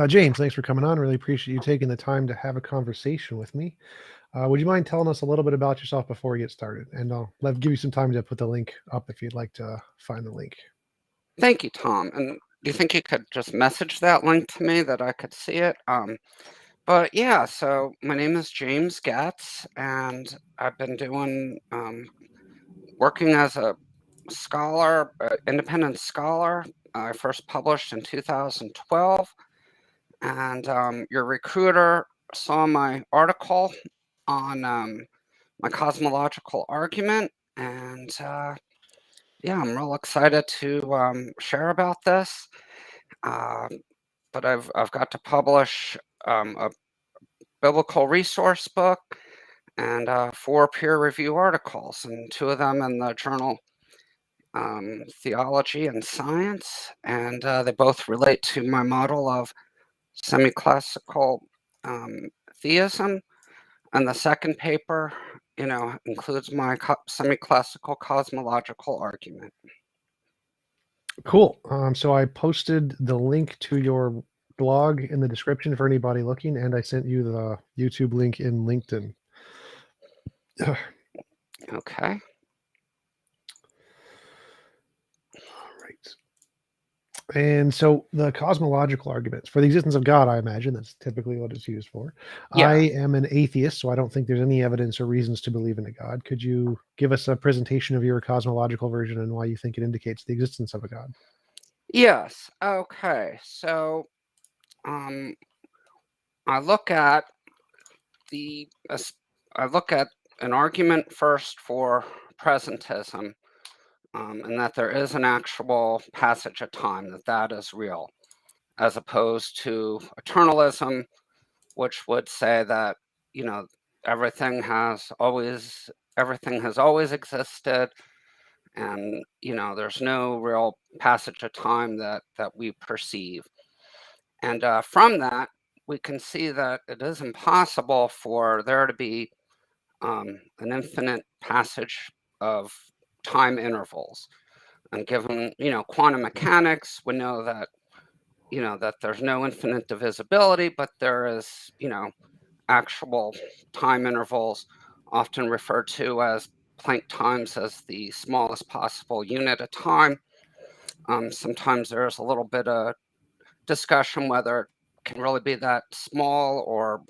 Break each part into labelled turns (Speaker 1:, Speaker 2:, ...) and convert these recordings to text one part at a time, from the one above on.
Speaker 1: James, thanks for coming on. Really appreciate you taking the time to have a conversation with me. Would you mind telling us a little bit about yourself before we get started? And I'll give you some time to put the link up if you'd like to find the link.
Speaker 2: Thank you, Tom. And do you think you could just message that link to me that I could see it? But yeah, so my name is James Goetz, and I've been working as a scholar, independent scholar. I first published in 2012, and your recruiter saw my article on my cosmological argument, and yeah, I'm real excited to share about this. But I've got to publish a biblical resource book and 4 peer review articles, and 2 of them in the journal Theology and Science, and they both relate to my model of semi-classical theism. And the second paper, includes my semi-classical cosmological argument.
Speaker 1: Cool. So I posted the link to your blog in the description for anybody looking, and I sent you the YouTube link in LinkedIn.
Speaker 2: Okay.
Speaker 1: All right. And so the cosmological arguments for the existence of God, I imagine that's typically what it's used for.
Speaker 2: Yeah.
Speaker 1: I am an atheist, so I don't think there's any evidence or reasons to believe in a God. Could you give us a presentation of your cosmological version and why you think it indicates the existence of a God?
Speaker 2: Yes. Okay. So I look at an argument first for presentism, and that there is an actual passage of time, that is real, as opposed to eternalism, which would say that everything has always existed, and there's no real passage of time that we perceive. And from that, we can see that it is impossible for there to be an infinite passage of time intervals. And given quantum mechanics, we know that that there's no infinite divisibility, but there is actual time intervals, often referred to as Planck times, as the smallest possible unit of time. Sometimes there's a little bit of discussion whether it can really be that small, or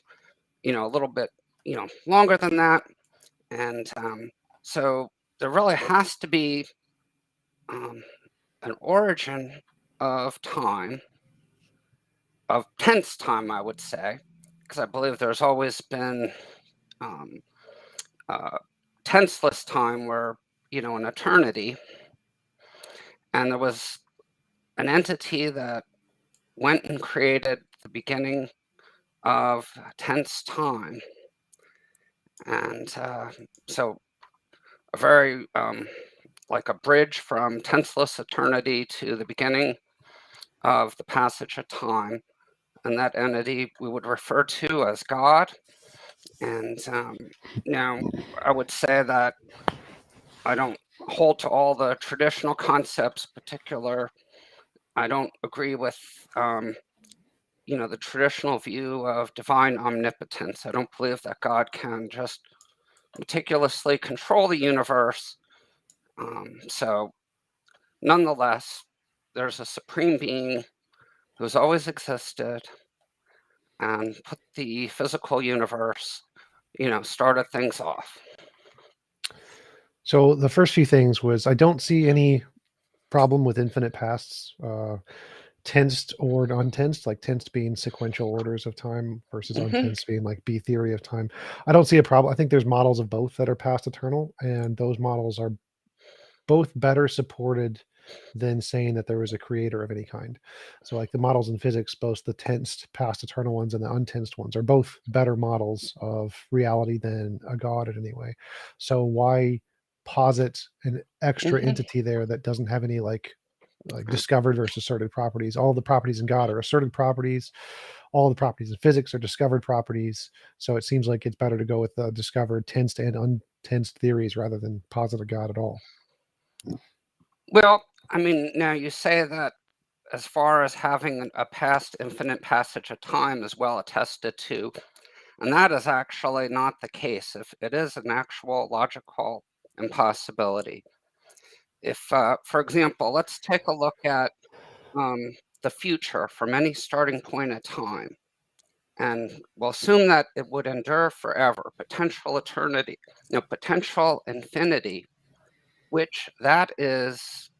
Speaker 2: a little bit longer than that. And so there really has to be an origin of time, of tense time, I would say, because I believe there's always been tenseless time, where an eternity, and there was an entity that went and created the beginning of tense time. And so a very like a bridge from tenseless eternity to the beginning of the passage of time, and that entity we would refer to as God. And now I would say that I don't hold to all the traditional concepts. I don't agree with the traditional view of divine omnipotence. I don't believe that God can just meticulously control the universe. So nonetheless, there's a supreme being who's always existed and put the physical universe, started things off.
Speaker 1: So the first few things was, I don't see any problem with infinite pasts, tensed or untensed, like tensed being sequential orders of time versus untensed being like B theory of time. I don't see a problem. I think there's models of both that are past eternal, and those models are both better supported than saying that there was a creator of any kind. So like the models in physics, both the tensed past eternal ones and the untensed ones are both better models of reality than a God in any way. So why posit an extra entity there that doesn't have any like discovered versus asserted properties? All the properties in God are asserted properties. All the properties in physics are discovered properties. So it seems like it's better to go with the discovered tensed and tensed theories rather than posit a God at all.
Speaker 2: Well, I mean, now you say that as far as having a past infinite passage of time is well attested to, and that is actually not the case. If it is an actual logical impossibility. If, for example, let's take a look at the future from any starting point of time, and we'll assume that it would endure forever, potential eternity, potential infinity, which that is,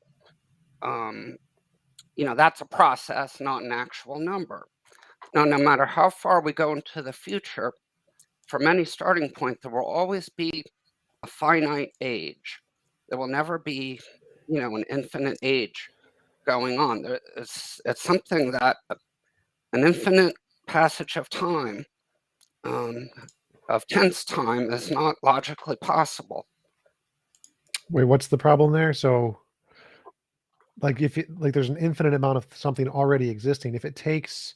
Speaker 2: that's a process, not an actual number. Now, no matter how far we go into the future, from any starting point, there will always be a finite age. There will never be, an infinite age going on. It's something that an infinite passage of time, um, of tense time, is not logically possible.
Speaker 1: Wait, what's the problem there? So, like, if it, like, there's an infinite amount of something already existing. If it takes,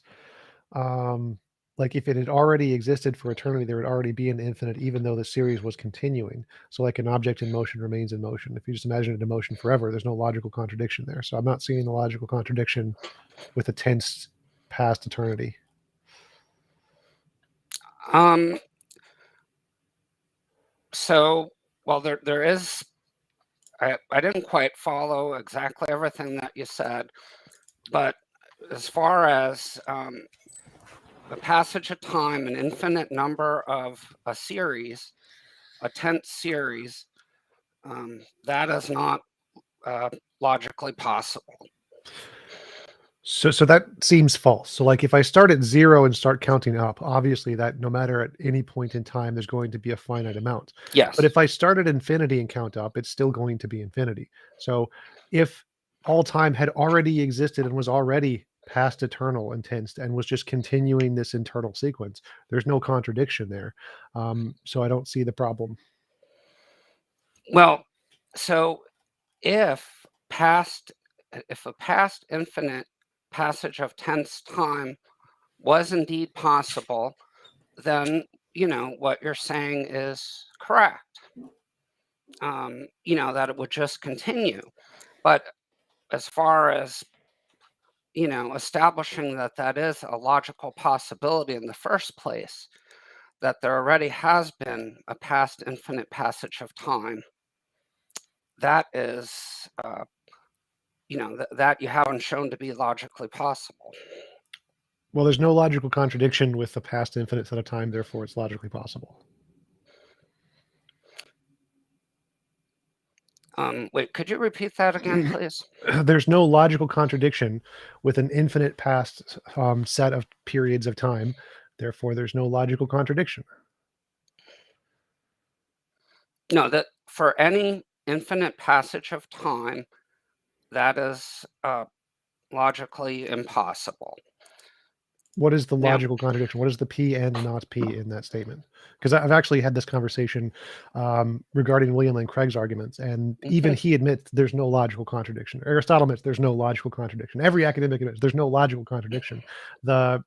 Speaker 1: um, like, if it had already existed for eternity, there would already be an infinite, even though the series was continuing. So, like, an object in motion remains in motion. If you just imagine it in motion forever, there's no logical contradiction there. So, I'm not seeing the logical contradiction with a tense past eternity.
Speaker 2: Um, so, well, there is. I didn't quite follow exactly everything that you said, but as far as the passage of time, an infinite number of a series, a tenth series, that is not logically possible.
Speaker 1: So that seems false. So, like, if I start at 0 and start counting up, obviously that no matter at any point in time, there's going to be a finite amount. But
Speaker 2: Yes.
Speaker 1: if I start at infinity and count up, it's still going to be infinity. So if all time had already existed and was already past eternal and tensed and was just continuing this internal sequence, there's no contradiction there. So I don't see the problem.
Speaker 2: Well, so if past, if a past infinite passage of tense time was indeed possible, then what you're saying is correct. That it would just continue. But as far as establishing that that is a logical possibility in the first place, that there already has been a past infinite passage of time, that is, that you haven't shown to be logically possible.
Speaker 1: Well, there's no logical contradiction with the past infinite set of time, therefore it's logically possible.
Speaker 2: Wait, could you repeat that again, please?
Speaker 1: There's no logical contradiction with an infinite past set of periods of time. Therefore, there's no logical contradiction.
Speaker 2: No, that for any infinite passage of time, that is logically impossible.
Speaker 1: What is the
Speaker 2: Now,
Speaker 1: logical contradiction? What is the P and not P in that statement? Because I've actually had this conversation regarding William Lane Craig's arguments, and even
Speaker 2: mhm.
Speaker 1: he admits there's no logical contradiction. Aristotle admits there's no logical contradiction. Every academic admits there's no logical contradiction. The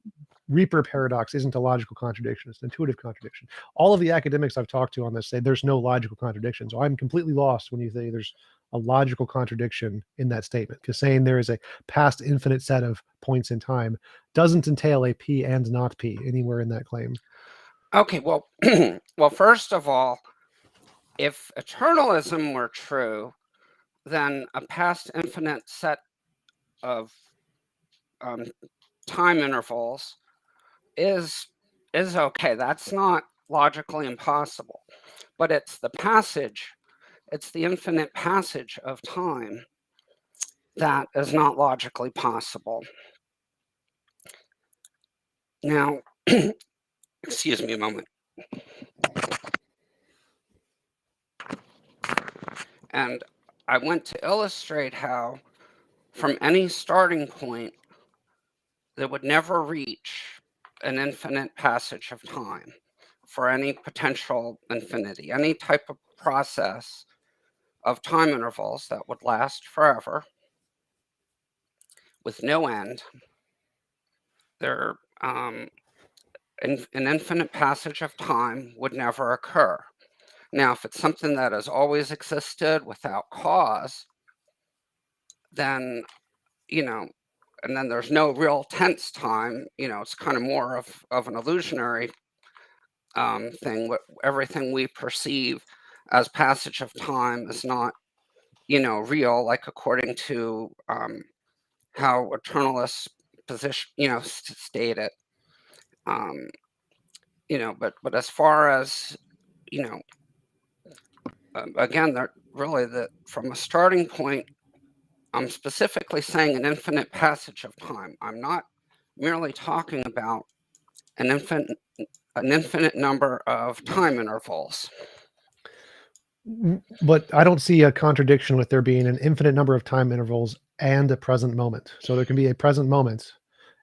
Speaker 1: Reaper paradox isn't a logical contradiction, it's an intuitive contradiction. All of the academics I've talked to on this say there's no logical contradiction. So I'm completely lost when you say there's a logical contradiction in that statement, because saying there is a past infinite set of points in time doesn't entail a P and not P anywhere in that claim.
Speaker 2: Okay, well, well, first of all, if eternalism were true, then a past infinite set of um, time intervals is is okay. That's not logically impossible, but it's the passage, it's the infinite passage of time that is not logically possible. Now, excuse me a moment. And I want to illustrate how, from any starting point, they would never reach an infinite passage of time for any potential infinity, any type of process of time intervals that would last forever with no end. There, an infinite passage of time would never occur. Now, if it's something that has always existed without cause, then, you know, and then there's no real tense time, it's kind of more of an illusionary thing. Everything we perceive as passage of time is not, real, like according to how eternalists position, state it. Um, but as far as, you know, again, they're really that from a starting point, I'm specifically saying an infinite passage of time. I'm not merely talking about an infinite an infinite number of time intervals.
Speaker 1: But I don't see a contradiction with there being an infinite number of time intervals and a present moment. So there can be a present moment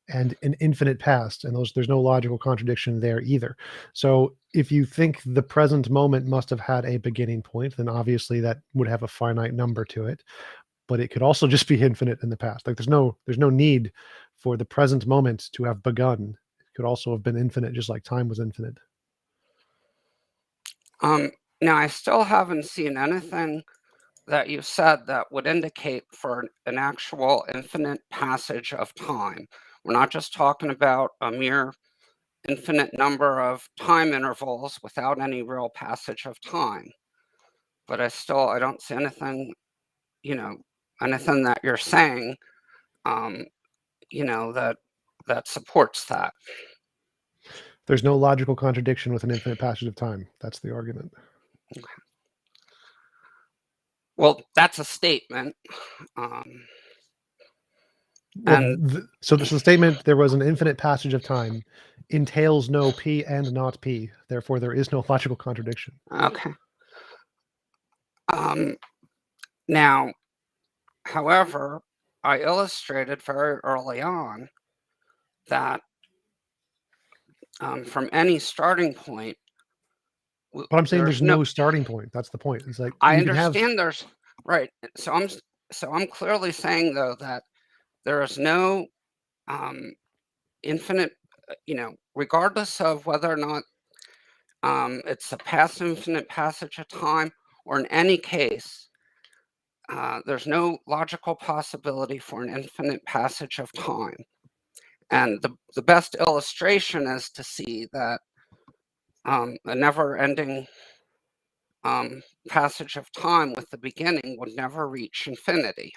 Speaker 1: and an infinite past, and there's no logical contradiction there either. So if you think the present moment must have had a beginning point, then obviously that would have a finite number to it. But it could also just be infinite in the past. Like there's no need for the present moment to have begun. It could also have been infinite, just like time was infinite.
Speaker 2: Um, Now, I still haven't seen anything that you said that would indicate for an actual infinite passage of time. We're not just talking about a mere infinite number of time intervals without any real passage of time. But I don't see anything, you know, anything that you're saying, um, that supports that.
Speaker 1: There's no logical contradiction with an infinite passage of time. That's the argument.
Speaker 2: Well, that's a statement. Um,
Speaker 1: Well,
Speaker 2: and
Speaker 1: so the statement there was an infinite passage of time entails no p and not p. Therefore, there is no logical contradiction.
Speaker 2: okay. Um, Now, however, I illustrated very early on that from any starting point,
Speaker 1: But I'm saying
Speaker 2: there's
Speaker 1: there's
Speaker 2: no.
Speaker 1: no starting point. That's the point. It's like
Speaker 2: I
Speaker 1: you can have
Speaker 2: understand there's right. So I'm clearly saying though that there is no um, infinite. Regardless of whether or not it's a past infinite passage of time, or in any case, there's no logical possibility for an infinite passage of time. And the best illustration is to see that a never ending passage of time with the beginning would never reach infinity.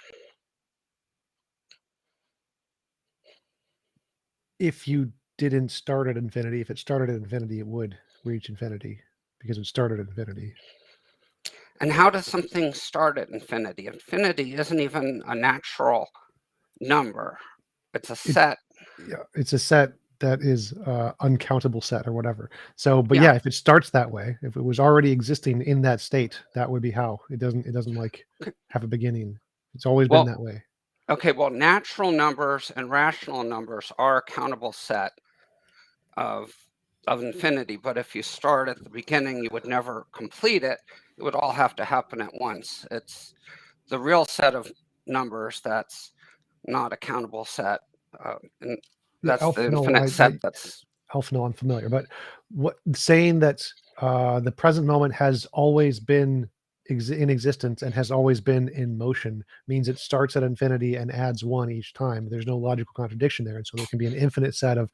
Speaker 1: if you didn't start at infinity. If it started at infinity, it would reach infinity because it started at infinity.
Speaker 2: And how does something start at infinity? Infinity isn't even a natural number, it's a
Speaker 1: It
Speaker 2: set.
Speaker 1: Yeah, it's a set that is uncountable set or whatever. So, but
Speaker 2: Yeah.
Speaker 1: yeah, if it starts that way, if it was already existing in that state, that would be how it doesn't like have a beginning. It's always been
Speaker 2: Well,
Speaker 1: that way.
Speaker 2: okay, well, natural numbers and rational numbers are a countable set of infinity, but if you start at the beginning, you would never complete it. It would all have to happen at once. It's the real set of numbers that's not a countable set, and
Speaker 1: Yeah,
Speaker 2: that's
Speaker 1: Elf.
Speaker 2: the
Speaker 1: No,
Speaker 2: infinite set that's.
Speaker 1: Elf. No, I'm familiar. But what saying that the present moment has always been in existence and has always been in motion means it starts at infinity and adds one each time. There's no logical contradiction there, and so there can be an infinite set of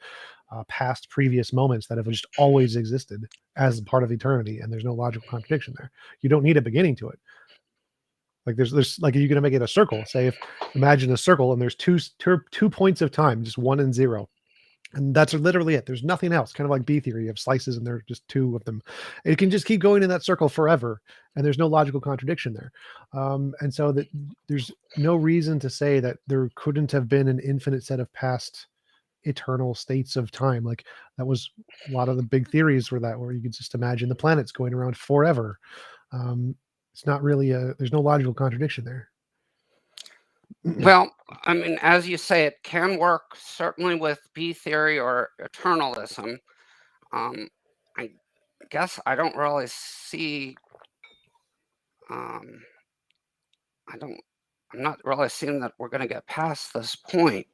Speaker 1: past previous moments that have just always existed as part of eternity, and there's no logical contradiction there. You don't need a beginning to it. Like there's like you're gonna make it a circle. Say if imagine a circle and there's two points of time, just one and zero. And that's literally it. There's nothing else. Kind of like B theory of slices, and there are just two of them. It can just keep going in that circle forever, and there's no logical contradiction there. And so that there's no reason to say that there couldn't have been an infinite set of past eternal states of time. Like that was a lot of the big theories were that, where you could just imagine the planets going around forever. Um, it's not really there's no logical contradiction there.
Speaker 2: Well, I mean, as you say, it can work certainly with B theory or eternalism. Um, I guess I don't really see. Um, I don't. I'm not really seeing that we're going to get past this point.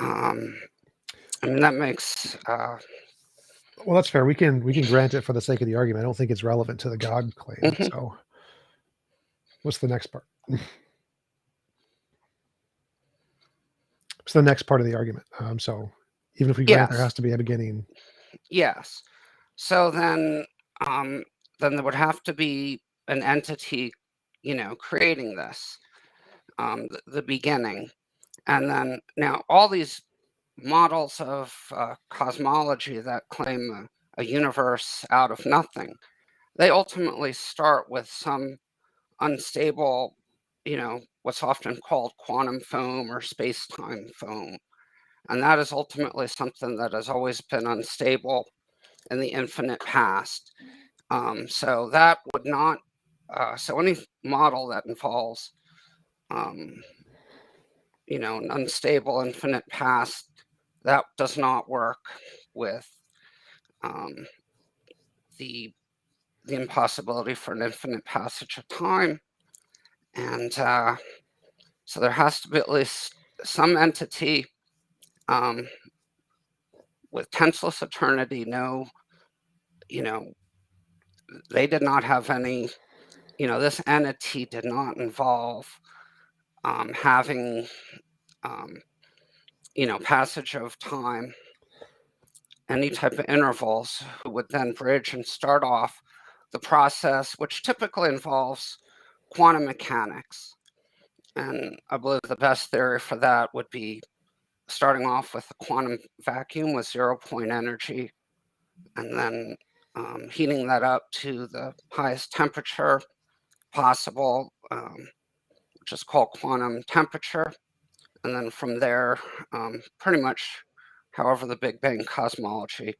Speaker 2: Um, I mean, that makes
Speaker 1: Well, that's fair. We can grant it for the sake of the argument. I don't think it's relevant to the God claim.
Speaker 2: Mhm.
Speaker 1: So, what's the next part? What's the next part of the argument? So, even if we grant there
Speaker 2: Yes,
Speaker 1: has to be a beginning,
Speaker 2: yes. So then there would have to be an entity, creating this, the beginning. And then now all these models of cosmology that claim a universe out of nothing, they ultimately start with some unstable, what's often called quantum foam or space-time foam. And that is ultimately something that has always been unstable in the infinite past. So that would not, so any model that involves, um, an unstable infinite past, that does not work with um, the the impossibility for an infinite passage of time. And so there has to be at least some entity um, with tenseless eternity. No, you know, they did not have any. This entity did not involve having, um, passage of time, any type of intervals, who would then bridge and start off the process, which typically involves quantum mechanics. And I believe the best theory for that would be starting off with a quantum vacuum with 0 point energy, and then heating that up to the highest temperature possible, which is called quantum temperature. And then from there, pretty much however the Big Bang cosmology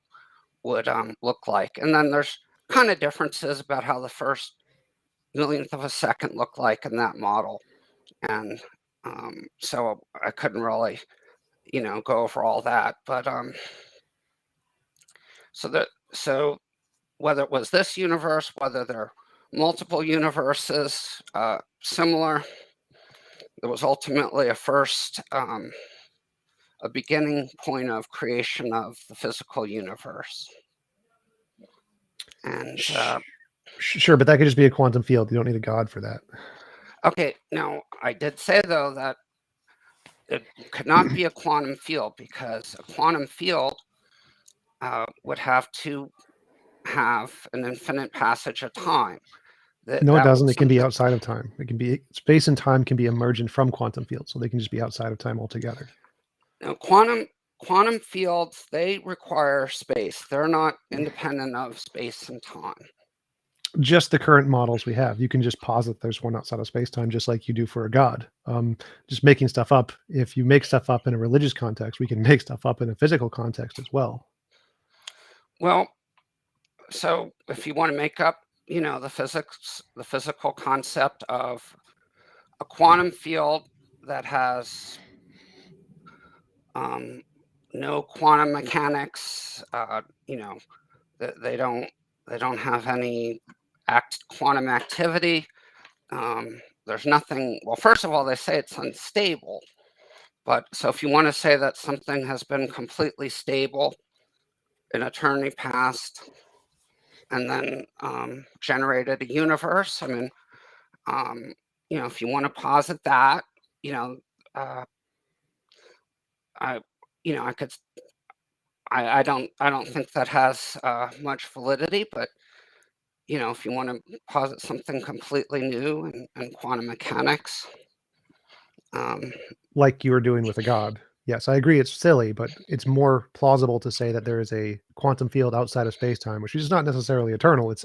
Speaker 2: would look like. And then there's kind of differences about how the first millionth of a second looked like in that model. And so I couldn't really, go over all that. But so whether it was this universe, whether there are multiple universes similar, there was ultimately a beginning point of creation of the physical universe. And
Speaker 1: sure, but that could just be a quantum field. You don't need a God for that.
Speaker 2: okay, now I did say though that it could not be a quantum field, because a quantum field would have to have an infinite passage of time.
Speaker 1: No, it
Speaker 2: That
Speaker 1: doesn't.
Speaker 2: was
Speaker 1: It can be
Speaker 2: something.
Speaker 1: outside of time. It can be space and time can be emergent from quantum fields, so they can just be outside of time altogether.
Speaker 2: Now, quantum fields, they require space. They're not independent of space and time.
Speaker 1: Just the current models we have. You can just posit there's one outside of space time, just like you do for a God. Just making stuff up. If you make stuff up in a religious context, we can make stuff up in a physical context as well.
Speaker 2: Well, so if you want to make up, the physical concept of a quantum field that has um, no quantum mechanics, they don't have any quantum activity. There's nothing. Well, first of all, they say it's unstable. But so if you want to say that something has been completely stable in eternity past, and then generated a universe, I mean, um, if you want to posit that, you know, uh, I, I could. I don't think that has much validity, but if you want to posit something completely new in quantum mechanics, um,
Speaker 1: Like you were doing with a God. Yes, I agree it's silly, but it's more plausible to say that there is a quantum field outside of space-time, which is not necessarily eternal. It's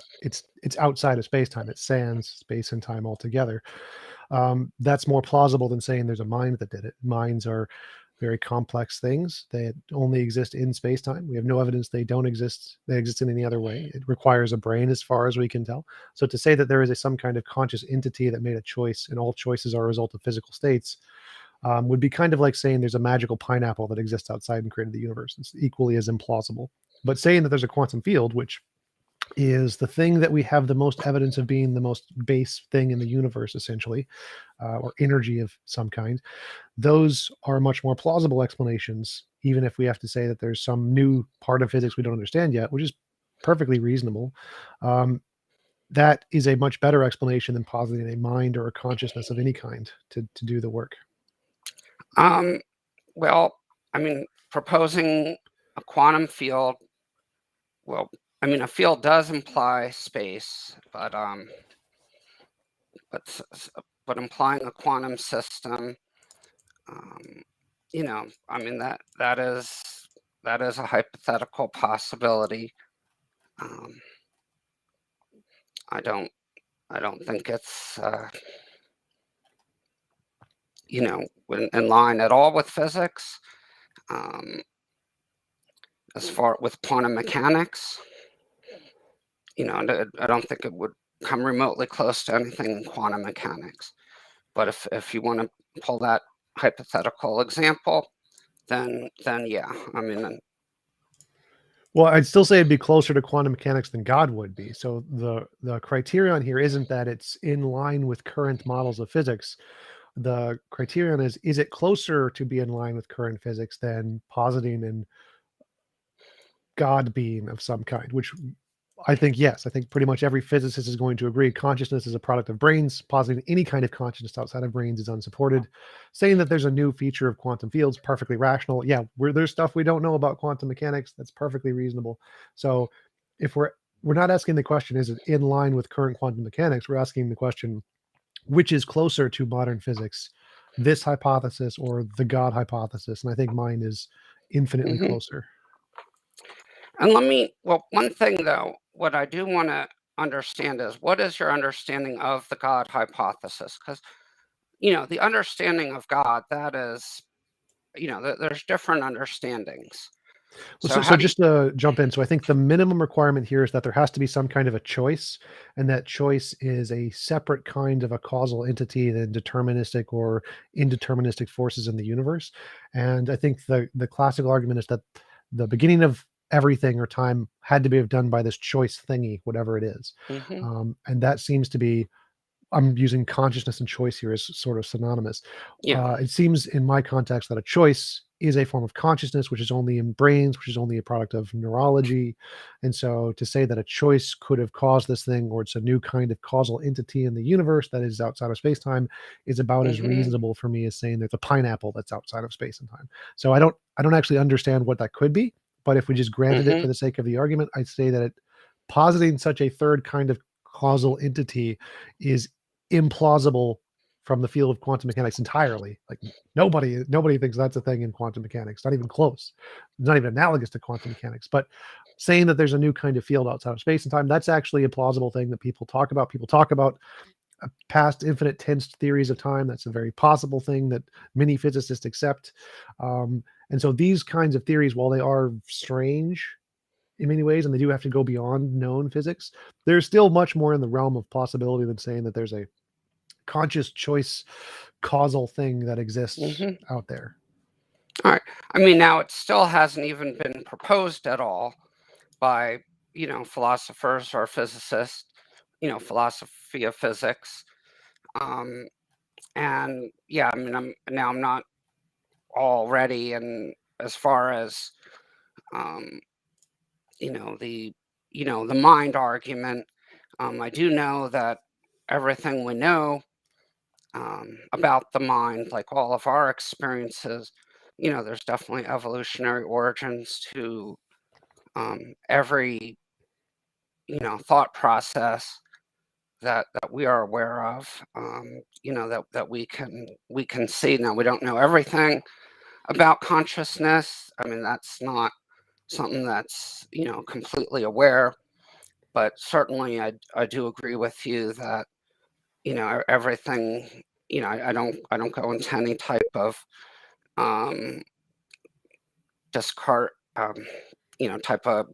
Speaker 1: outside of space-time. It sans space and time altogether. That's more plausible than saying there's a mind that did it. Minds are very complex things. They only exist in space-time. We have no evidence they don't exist. They exist in any other way. It requires a brain, as far as we can tell. So to say that there is some kind of conscious entity that made a choice, and all choices are a result of physical states, would be kind of like saying there's a magical pineapple that exists outside and created the universe. It's equally as implausible. But saying that there's a quantum field, which is the thing that we have the most evidence of being the most base thing in the universe, essentially, or energy of some kind. Those are much more plausible explanations, even if we have to say that there's some new part of physics we don't understand yet, which is perfectly reasonable. Um, that is a much better explanation than positing a mind or a consciousness of any kind to do the work.
Speaker 2: Um, well, I mean, proposing a quantum field, well, I mean, a field does imply space, but but implying a quantum system, um, I mean that is a hypothetical possibility. Um, I don't I don't think it's in line at all with physics. Um, as far with quantum mechanics, I don't think it would come remotely close to anything in quantum mechanics. But if you want to pull that hypothetical example, then yeah, I mean,
Speaker 1: Well, I'd still say it'd be closer to quantum mechanics than God would be. So the criterion here isn't that it's in line with current models of physics. The criterion is it closer to be in line with current physics than positing an God being of some kind, which I think, yes, I think pretty much every physicist is going to agree consciousness is a product of brains. Positing any kind of consciousness outside of brains is unsupported. Saying that there's a new feature of quantum fields, perfectly rational. Yeah, where there's stuff we don't know about quantum mechanics, that's perfectly reasonable. So if we're not asking the question, is it in line with current quantum mechanics? We're asking the question, which is closer to modern physics, this hypothesis or the God hypothesis? And I think mine is infinitely
Speaker 2: mhm.
Speaker 1: closer.
Speaker 2: And well, one thing though, what I do want to understand is what is your understanding of the God hypothesis? Because, the understanding of God, that is, there's different understandings.
Speaker 1: Well,
Speaker 2: So
Speaker 1: so
Speaker 2: how do you,
Speaker 1: just to jump in, so I think the minimum requirement here is that there has to be some kind of a choice, and that choice is a separate kind of a causal entity than deterministic or indeterministic forces in the universe. And I think the classical argument is that the beginning of everything or time had to be done by this choice thingy, whatever it is.
Speaker 2: hmm
Speaker 1: And that seems to be, I'm using consciousness and choice here as sort of synonymous.
Speaker 2: yeah,
Speaker 1: It seems in my context that a choice is a form of consciousness, which is only in brains, which is only a product of neurology. And so to say that a choice could have caused this thing, or it's a new kind of causal entity in the universe that is outside of space time, is about as
Speaker 2: hmm
Speaker 1: reasonable for me as saying there's a pineapple that's outside of space and time. So I don't actually understand what that could be, but if we just granted it
Speaker 2: hmm
Speaker 1: for the sake of the argument, I'd say that positing such a third kind of causal entity is implausible from the field of quantum mechanics entirely. Like nobody thinks that's a thing in quantum mechanics. Not even close. Not even analogous to quantum mechanics. But saying that there's a new kind of field outside of space and time, that's actually a plausible thing that people talk about. People talk about past infinite tensed theories of time. That's a very possible thing that many physicists accept. And so these kinds of theories, while they are strange in many ways, and they do have to go beyond known physics, there's still much more in the realm of possibility than saying that there's a conscious choice causal thing that exists
Speaker 2: hmm
Speaker 1: out there.
Speaker 2: All right. I mean, now it still hasn't even been proposed at all by, philosophers or physicists, philosophy of physics. Um, and yeah, I mean, I'm not all ready. And as far as, um, you know, the, the mind argument, I do know that everything we know about the mind, like all of our experiences, there's definitely evolutionary origins to every, thought process that we are aware of, that we can see. Now we don't know everything about consciousness. I mean, that's not something that's completely aware, but certainly I do agree with you that everything. I don't go into any type of um, discard, type of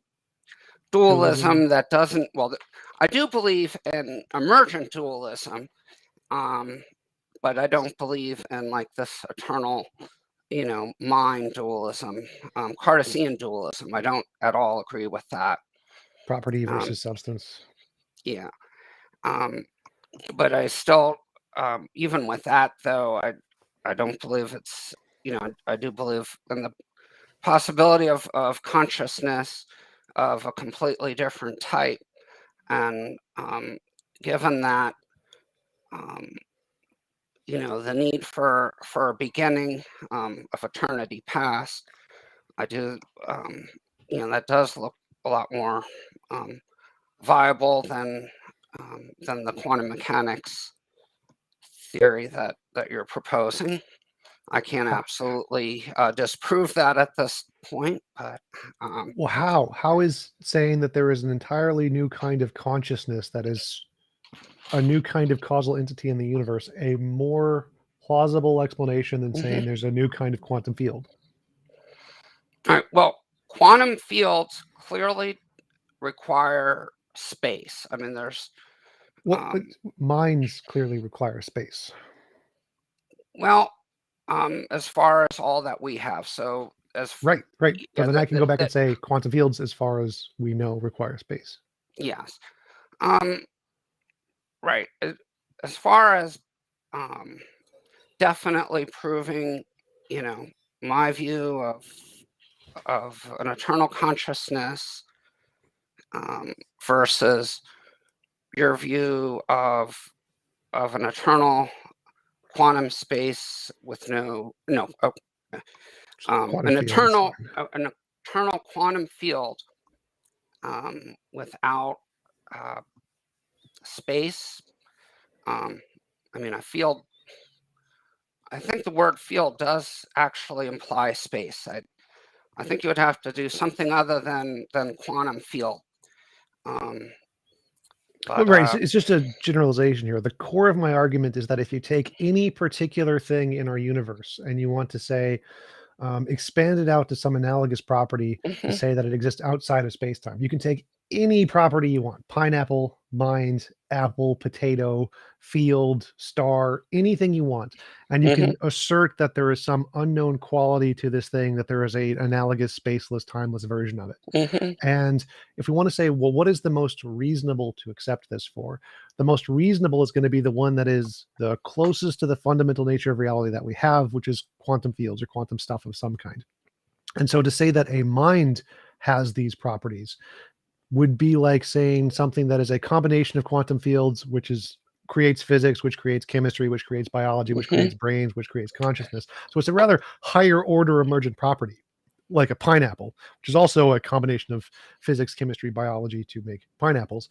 Speaker 1: Dualism.
Speaker 2: dualism that doesn't. Well, I do believe in emergent dualism, um, but I don't believe in like this eternal, mind dualism, Cartesian dualism. I don't at all agree with that.
Speaker 1: Property versus substance.
Speaker 2: Yeah. But I still, even with that, though, I don't believe it's, I do believe in the possibility of consciousness of a completely different type. And given that, um, the need for a beginning of eternity past, I do, that does look a lot more viable than the quantum mechanics theory that you're proposing. I can't
Speaker 1: How,
Speaker 2: absolutely disprove that at this point, but
Speaker 1: well, how is saying that there is an entirely new kind of consciousness that is a new kind of causal entity in the universe a more plausible explanation than saying
Speaker 2: mhm.
Speaker 1: there's a new kind of quantum field?
Speaker 2: All right, well, quantum fields clearly require space. I mean, there's
Speaker 1: Well, but
Speaker 2: um,
Speaker 1: minds clearly require space.
Speaker 2: well, as far as all that we have. So
Speaker 1: Right, right. So
Speaker 2: yeah,
Speaker 1: then I can go back and say quantum fields, as far as we know, require space.
Speaker 2: yes, um, right. As far as um, definitely proving, you know, my view of an eternal consciousness versus your view of an eternal quantum space with
Speaker 1: Quantum fields.
Speaker 2: an eternal quantum field without uh, space. Um, I mean, a field. I think the word field does actually imply space. I think you would have to do something other than quantum field. Um,
Speaker 1: Well,
Speaker 2: but
Speaker 1: right. It's just a generalization here. The core of my argument is that if you take any particular thing in our universe and you want to say, expand it out to some analogous property to
Speaker 2: mhm,
Speaker 1: say that it exists outside of space-time. You can take any property you want: pineapple, mind, apple, potato, field, star, anything you want. And you
Speaker 2: mhm,
Speaker 1: can assert that there is some unknown quality to this thing, that there is a analogous spaceless, timeless version of it.
Speaker 2: mhm,
Speaker 1: And if we want to say, well, what is the most reasonable to accept this for? The most reasonable is going to be the one that is the closest to the fundamental nature of reality that we have, which is quantum fields or quantum stuff of some kind. And so to say that a mind has these properties would be like saying something that is a combination of quantum fields, which is creates physics, which creates chemistry, which creates biology, which
Speaker 2: mhm,
Speaker 1: creates brains, which creates consciousness. So it's a rather higher order emergent property, like a pineapple, which is also a combination of physics, chemistry, biology to make pineapples.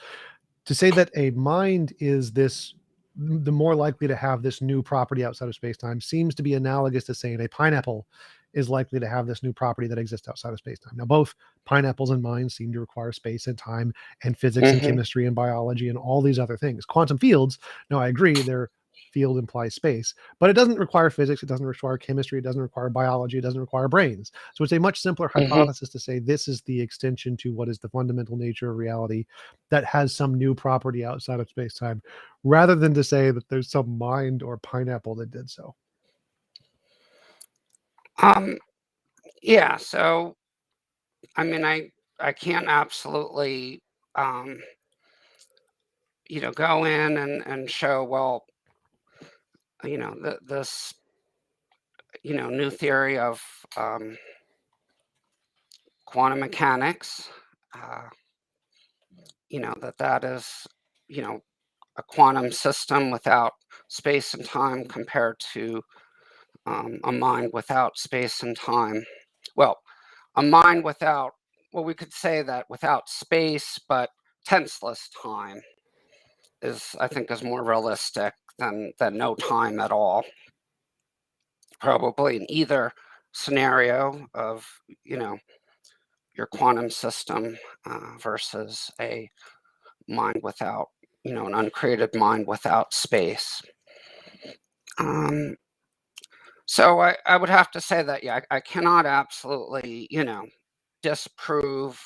Speaker 1: To say that a mind is this, the more likely to have this new property outside of space-time, seems to be analogous to saying a pineapple is likely to have this new property that exists outside of space-time. Now, both pineapples and minds seem to require space and time and physics and
Speaker 2: mhm,
Speaker 1: chemistry and biology and all these other things. Quantum fields, no, I agree, their field implies space, but it doesn't require physics, it doesn't require chemistry, it doesn't require biology, it doesn't require brains. So it's a much simpler
Speaker 2: mhm.
Speaker 1: hypothesis to say this is the extension to what is the fundamental nature of reality that has some new property outside of space-time, rather than to say that there's some mind or pineapple that did so.
Speaker 2: Um, yeah. So I mean, I can't absolutely um, go in and show, well, this new theory of um, quantum mechanics. Uh, that is a quantum system without space and time compared to a mind without space and time. Well, a mind without, well, we could say that without space, but tenseless time I think, is more realistic than no time at all. Probably in either scenario of, you know, your quantum system versus a mind without, an uncreated mind without space. Um, so I would have to say that, yeah, I cannot absolutely, disprove,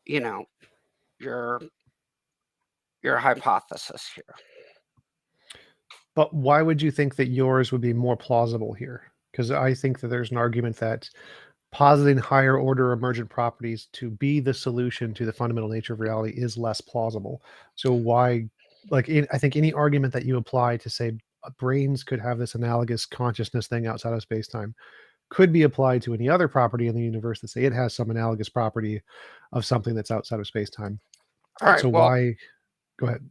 Speaker 2: you know, your your hypothesis here.
Speaker 1: But why would you think that yours would be more plausible here? Because I think that there's an argument that positing higher order emergent properties to be the solution to the fundamental nature of reality is less plausible. So why, I think any argument that you apply to say brains could have this analogous consciousness thing outside of space-time could be applied to any other property in the universe that say it has some analogous property of something that's outside of space-time.
Speaker 2: All right.
Speaker 1: So
Speaker 2: Well,
Speaker 1: why? Go ahead.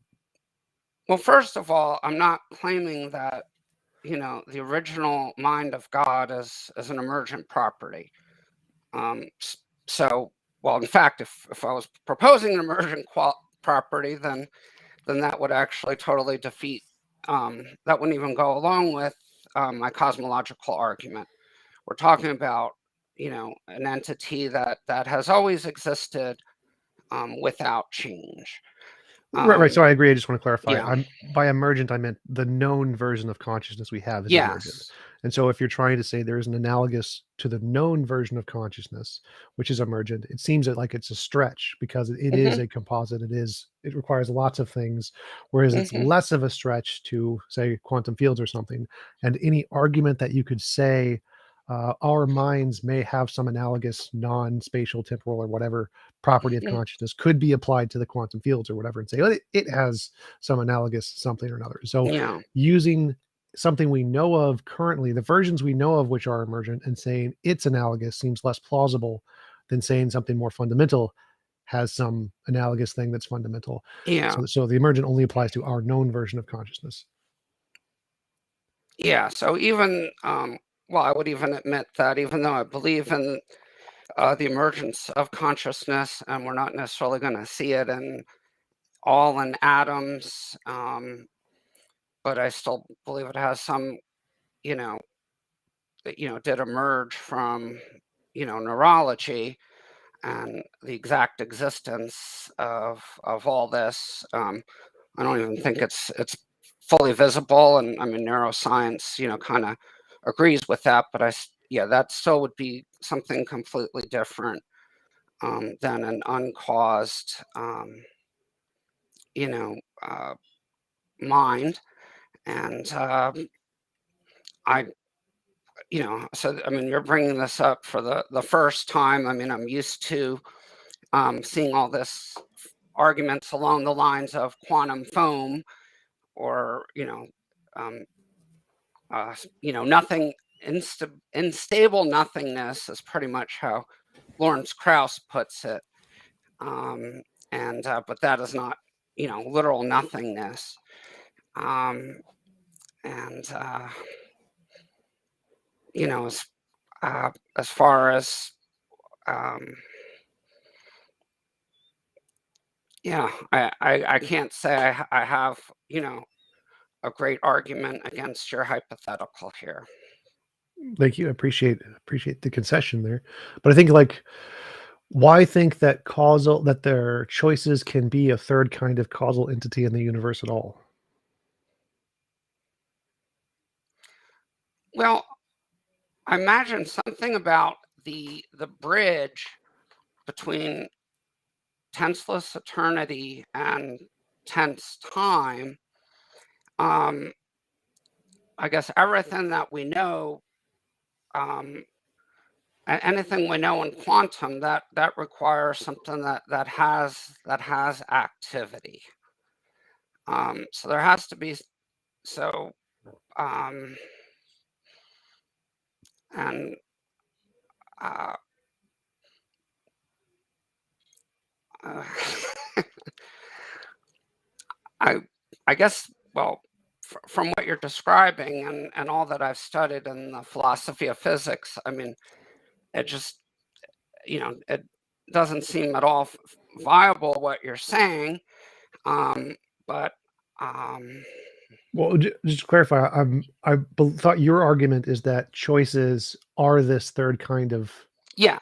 Speaker 2: well, first of all, I'm not claiming that the original mind of God is an emergent property. So, well, in fact, if I was proposing an emergent property, then that would actually totally defeat. That wouldn't even go along with my cosmological argument. We're talking about an entity that has always existed without change.
Speaker 1: Right. So I agree. I just want to clarify.
Speaker 2: Yeah.
Speaker 1: I'm by emergent, I meant the known version of consciousness we have is emergent.
Speaker 2: Yes.
Speaker 1: And so if you're trying to say there is an analogous to the known version of consciousness, which is emergent, it seems like it's a stretch because it is
Speaker 2: Hmm.
Speaker 1: a composite. It requires lots of things, whereas it's
Speaker 2: Hmm.
Speaker 1: less of a stretch to say quantum fields or something. And any argument that you could say our minds may have some analogous non-spatial, temporal, or whatever property of consciousness could be applied to the quantum fields or whatever and say, oh, it has some analogous something or another. So
Speaker 2: Yeah.
Speaker 1: using something we know of currently, the versions we know of which are emergent, and saying it's analogous seems less plausible than saying something more fundamental has some analogous thing that's fundamental.
Speaker 2: Yeah.
Speaker 1: So the emergent only applies to our known version of consciousness.
Speaker 2: Yeah. So even well, I would even admit that even though I believe in the emergence of consciousness, and we're not necessarily going to see it in all in atoms, but I still believe it has some, you know, that did emerge from neurology and the exact existence of all this. I don't even think it's fully visible, and I mean neuroscience, kind of agrees with that. But yeah, that still would be something completely different than an uncaused, you know, uh, mind. And I, so I mean, you're bringing this up for the first time. I mean, I'm used to seeing all this arguments along the lines of quantum foam or um, nothing unstable nothingness is pretty much how Lawrence Krauss puts it. Um, and but that is not literal nothingness. Um, and you know as as far as um, yeah, I can't say I have a great argument against your hypothetical here.
Speaker 1: Thank you. I appreciate the concession there. But I think why think that their choices can be a third kind of causal entity in the universe at all?
Speaker 2: Well, I imagine something about the bridge between tenseless eternity and tense time. Um, I guess everything that we know, um, anything we know in quantum, that requires something that has activity. So there has to be so um, and uh, uh, I I guess, well, from what you're describing and all that I've studied in the philosophy of physics, I mean, it just it doesn't seem at all viable what you're saying. But um,
Speaker 1: Well, just to clarify, thought your argument is that choices are this third kind of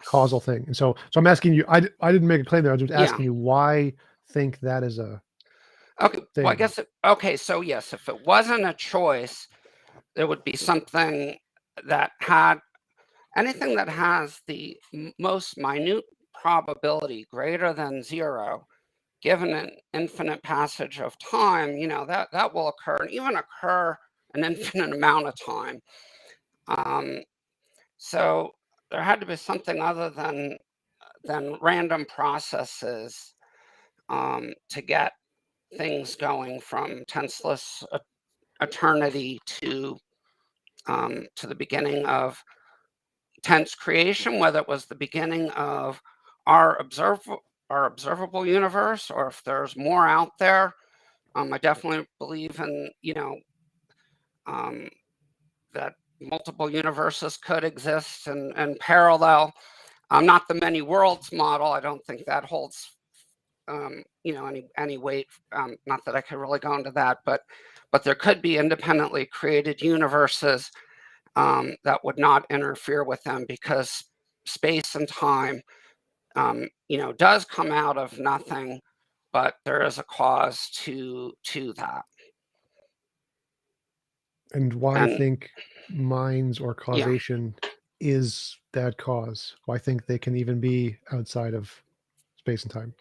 Speaker 1: causal
Speaker 2: yes,
Speaker 1: thing, and so I'm asking you. I didn't make a claim there. I was just
Speaker 2: yeah,
Speaker 1: asking you why think that is a
Speaker 2: okay. Well, I
Speaker 1: thing.
Speaker 2: guess okay. So yes, if it wasn't a choice, there would be something that had anything that has the most minute probability greater than zero, given an infinite passage of time, that will occur and even occur an infinite amount of time. Um, so there had to be something other than random processes to get things going from tenseless eternity to the beginning of tense creation, whether it was the beginning of our observable universe, or if there's more out there. I definitely believe in, um, that multiple universes could exist and parallel. Not the many worlds model. I don't think that holds, any weight. Not that I could really go into that, but there could be independently created universes that would not interfere with them, because space and time, does come out of nothing, but there is a cause to that.
Speaker 1: And why
Speaker 2: And
Speaker 1: think minds or
Speaker 2: yeah,
Speaker 1: causation is that cause? Why think they can even be outside of space and time?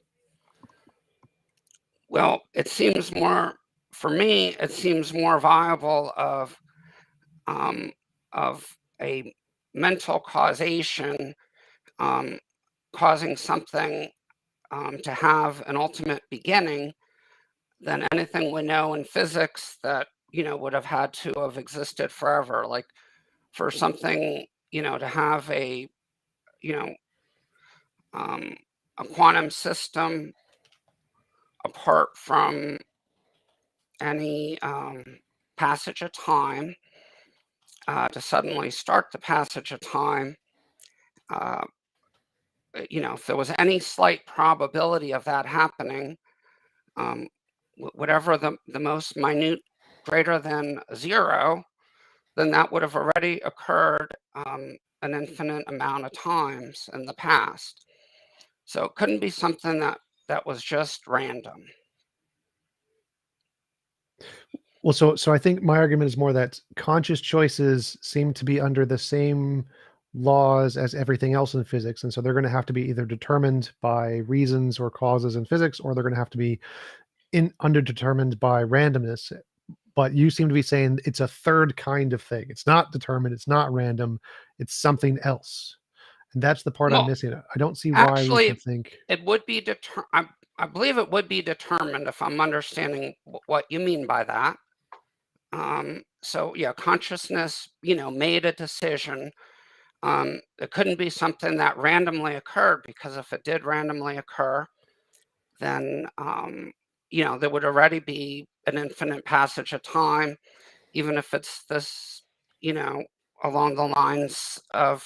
Speaker 2: well, it seems more for me. It seems more viable um, of a mental causation, um, causing something to have an ultimate beginning, than anything we know in physics that would have had to have existed forever. Like, for something to have you know um, a quantum system apart from any passage of time, to suddenly start the passage of time. Uh, if there was any slight probability of that happening, um, whatever the most minute, greater than zero, then that would have already occurred an infinite amount of times in the past. So it couldn't be something that was just random.
Speaker 1: Well, so I think my argument is more that conscious choices seem to be under the same laws as everything else in physics, and so they're going to have to be either determined by reasons or causes in physics, or they're going to have to be in underdetermined by randomness. But you seem to be saying it's a third kind of thing. It's not determined. It's not random. It's something else, and that's the part I'm
Speaker 2: Well,
Speaker 1: missing. I don't see why we
Speaker 2: actually,
Speaker 1: should think.
Speaker 2: it would be I believe it would be determined, if I'm understanding what you mean by that. So yeah, consciousness, made a decision. It couldn't be something that randomly occurred, because if it did randomly occur, then there would already be an infinite passage of time, even if it's this, you know, along the lines of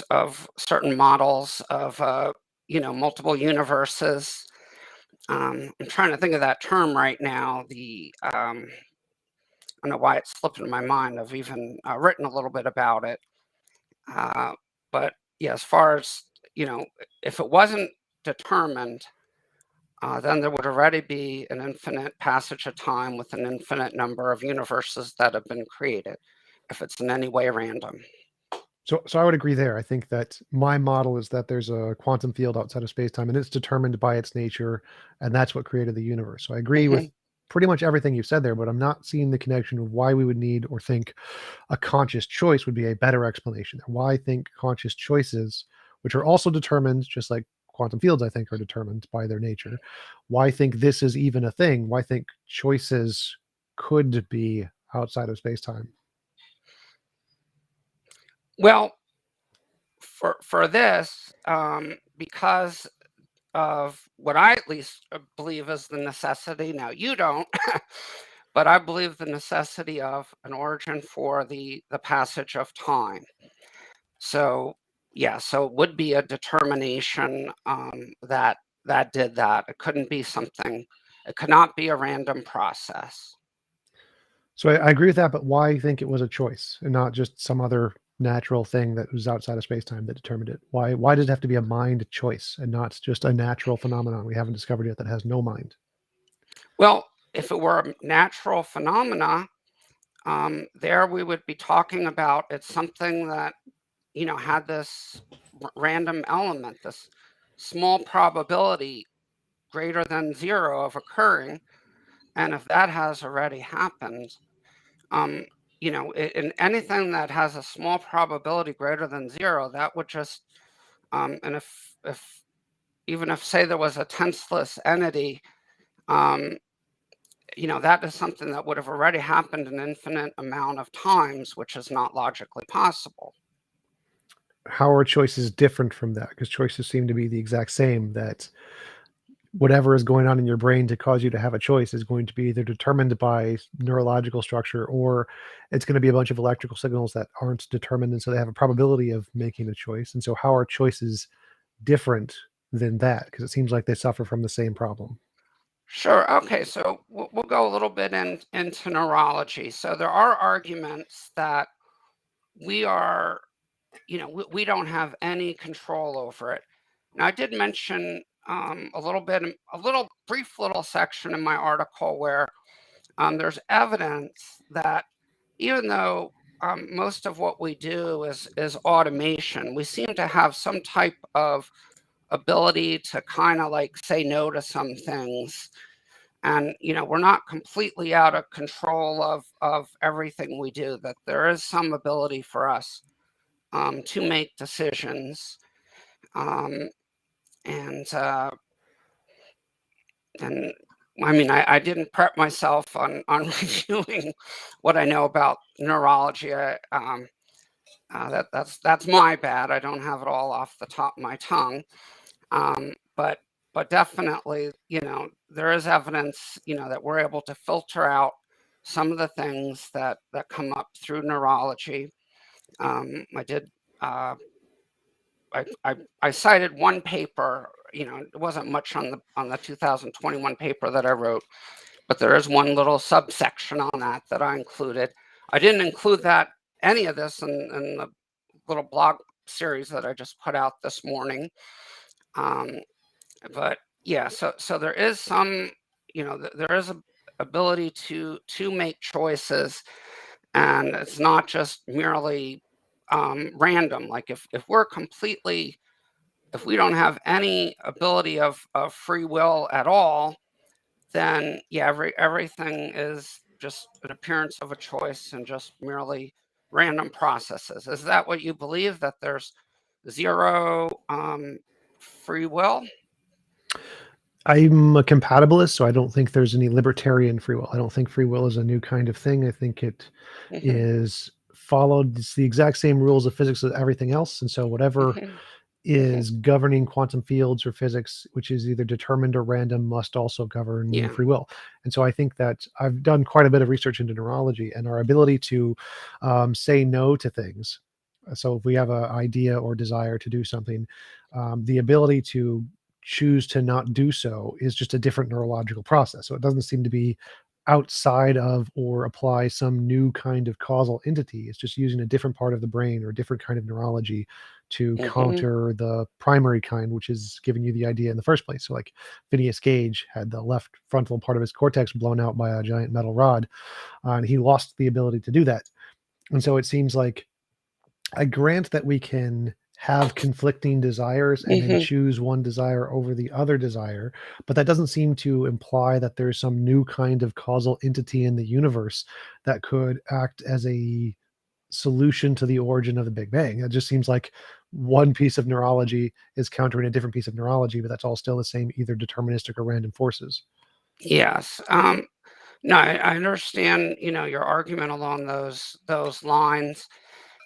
Speaker 2: of certain models of multiple universes. I'm trying to think of that term right now. I don't know why it slipped into my mind. I've even written a little bit about it. Uh, but yeah, as far as, you know, if it wasn't determined, then there would already be an infinite passage of time with an infinite number of universes that have been created, if it's in any way random.
Speaker 1: So I would agree there. I think that my model is that there's a quantum field outside of space-time, and it's determined by its nature, and that's what created the universe. So I agree
Speaker 2: Hmm.
Speaker 1: with pretty much everything you said there, but I'm not seeing the connection of why we would need or think a conscious choice would be a better explanation. Why I think conscious choices, which are also determined, just like quantum fields, I think, are determined by their nature. Why think this is even a thing? Why think choices could be outside of space-time?
Speaker 2: Well, for this, because of what I at least believe is the necessity. Now you don't, but I believe the necessity of an origin for the passage of time. So yeah, so it would be a determination that did that. It couldn't be something. It could not be a random process.
Speaker 1: So I agree with that, but why think it was a choice and not just some other natural thing that was outside of space-time that determined it? Why does it have to be a mind choice and not just a natural phenomenon we haven't discovered yet that has no mind?
Speaker 2: Well, if it were a natural phenomena, there we would be talking about it's something that had this random element, this small probability greater than zero of occurring. And if that has already happened, um, in anything that has a small probability greater than 0, that would just, and if even if, say, there was a tenseless entity, um, that is something that would have already happened an infinite amount of times, which is not logically possible.
Speaker 1: How are choices different from that? Because choices seem to be the exact same, that whatever is going on in your brain to cause you to have a choice is going to be either determined by neurological structure, or it's going to be a bunch of electrical signals that aren't determined, and so they have a probability of making a choice. And so how are choices different than that? Because it seems like they suffer from the same problem.
Speaker 2: Sure. Okay. So we'll go a little bit into neurology. So there are arguments that we are, we don't have any control over it. Now, I did mention a little bit, a little brief little section in my article where there's evidence that even though most of what we do is automation, we seem to have some type of ability to kind of like say no to some things. And we're not completely out of control of everything we do, that there is some ability for us to make decisions. um, and and I mean, I didn't prep myself on reviewing what I know about neurology. That's my bad. I don't have it all off the top of my tongue. But definitely, there is evidence, that we're able to filter out some of the things that come up through neurology. I did. I cited one paper. It wasn't much on the 2021 paper that I wrote, but there is one little subsection on that I included. I didn't include any of this in the little blog series that I just put out this morning. Um, but yeah, so there is some, there is a ability to make choices, and it's not just merely random. Like if we don't have any ability of free will at all, then yeah, everything is just an appearance of a choice and just merely random processes. Is that what you believe? That there's zero free will?
Speaker 1: I'm a compatibilist, so I don't think there's any libertarian free will. I don't think free will is a new kind of thing. I think it
Speaker 2: Hmm.
Speaker 1: is followed, it's the exact same rules of physics as everything else. And so whatever
Speaker 2: Hmm. Hmm.
Speaker 1: is governing quantum fields or physics, which is either determined or random, must also govern
Speaker 2: Yeah.
Speaker 1: free will. And so I think that I've done quite a bit of research into neurology and our ability to say no to things. So if we have an idea or desire to do something, the ability to choose to not do so is just a different neurological process. So it doesn't seem to be outside of or apply some new kind of causal entity. It's just using a different part of the brain or a different kind of neurology to
Speaker 2: Hmm.
Speaker 1: counter the primary kind, which is giving you the idea in the first place. So, like Phineas Gage had the left frontal part of his cortex blown out by a giant metal rod, and he lost the ability to do that. And so it seems like I grant that we can have conflicting desires and then
Speaker 2: Hmm.
Speaker 1: choose one desire over the other desire, but that doesn't seem to imply that there's some new kind of causal entity in the universe that could act as a solution to the origin of the Big Bang. It just seems like one piece of neurology is countering a different piece of neurology, but that's all still the same, either deterministic or random forces.
Speaker 2: Yes. No, I understand. Your argument along those lines.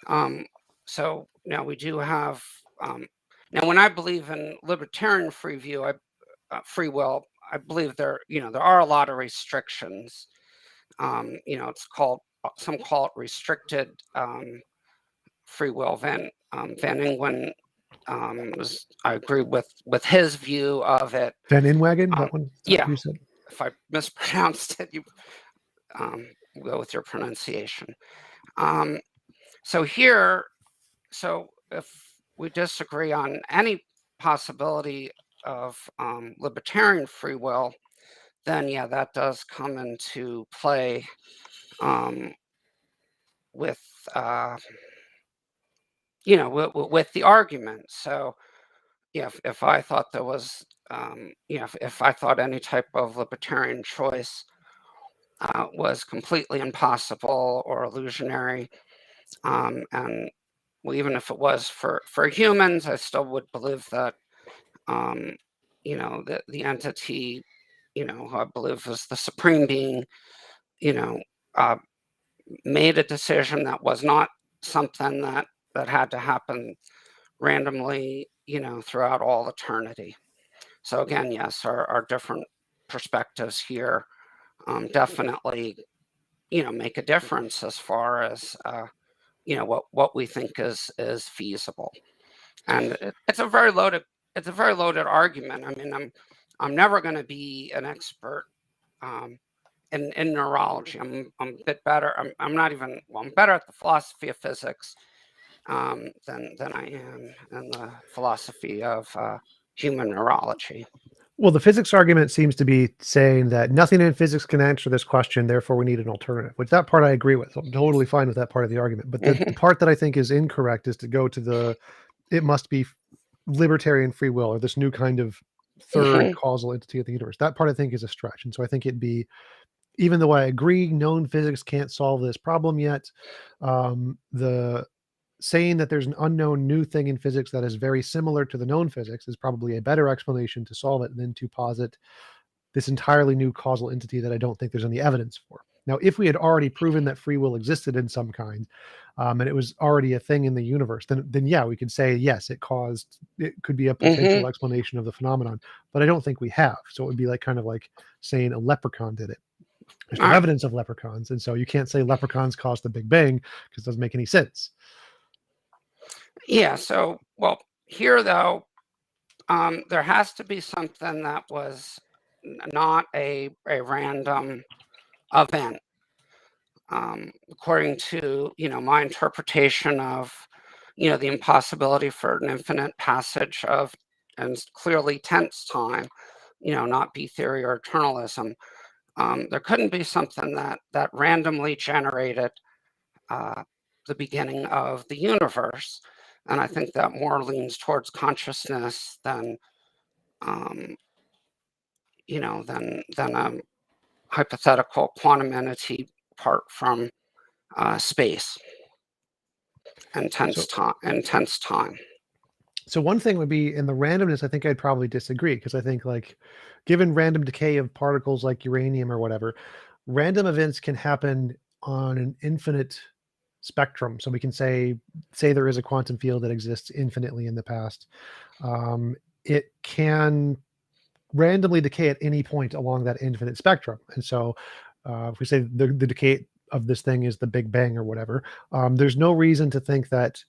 Speaker 2: Um, so now we do have. Now, when I believe in libertarian free will, I believe there are a lot of restrictions. It's called, some call it restricted free will. Van Engelen, I agree with his view of it.
Speaker 1: Van Inwagen,
Speaker 2: Um,
Speaker 1: that one, is that what
Speaker 2: yeah,
Speaker 1: you said?
Speaker 2: if I mispronounced it, you um, go with your pronunciation. Um, so here, so if we disagree on any possibility of libertarian free will, then yeah, that does come into play um, with with the argument. So yeah, if I thought there was if I thought any type of libertarian choice was completely impossible or illusionary. And well, even if it was for humans, I still would believe that, the entity, who I believe was the supreme being, you know, uh, made a decision that was not something that had to happen randomly, throughout all eternity. So again, yes, our different perspectives here definitely, make a difference as far as what we think is feasible. And it's a very loaded argument. I mean, I'm never going to be an expert um, in neurology. I'm a bit better. I'm not even well. I'm better at the philosophy of physics than I am in the philosophy of human neurology.
Speaker 1: Well, the physics argument seems to be saying that nothing in physics can answer this question, therefore we need an alternative, which that part I agree with. I'm totally fine with that part of the argument. But the part that I think is incorrect is to go to it must be libertarian free will or this new kind of third
Speaker 2: Hmm.
Speaker 1: causal entity of the universe. That part I think is a stretch. And so I think it'd be, even though I agree known physics can't solve this problem yet, the saying that there's an unknown new thing in physics that is very similar to the known physics is probably a better explanation to solve it than to posit this entirely new causal entity that I don't think there's any evidence for. Now, if we had already proven that free will existed in some kind, and it was already a thing in the universe, then yeah, we could say yes, it could be a
Speaker 2: Hmm.
Speaker 1: potential explanation of the phenomenon. But I don't think we have. So it would be like kind of like saying a leprechaun did it. There's
Speaker 2: All
Speaker 1: no
Speaker 2: right.
Speaker 1: evidence of leprechauns, and so you can't say leprechauns caused the Big Bang because it doesn't make any sense.
Speaker 2: Yeah. So, well, here though, there has to be something that was not a random event, according to my interpretation of the impossibility for an infinite passage of and clearly tense time, not B theory or eternalism. There couldn't be something that randomly generated uh, the beginning of the universe, and I think that more leans towards consciousness than um, than a hypothetical quantum entity apart from space and
Speaker 1: So
Speaker 2: tense time.
Speaker 1: So one thing would be in the randomness, I think I'd probably disagree because I think like given random decay of particles like uranium or whatever, random events can happen on an infinite spectrum. So we can say there is a quantum field that exists infinitely in the past. It can randomly decay at any point along that infinite spectrum. And so if we say the decay of this thing is the Big Bang or whatever, there's no reason to think that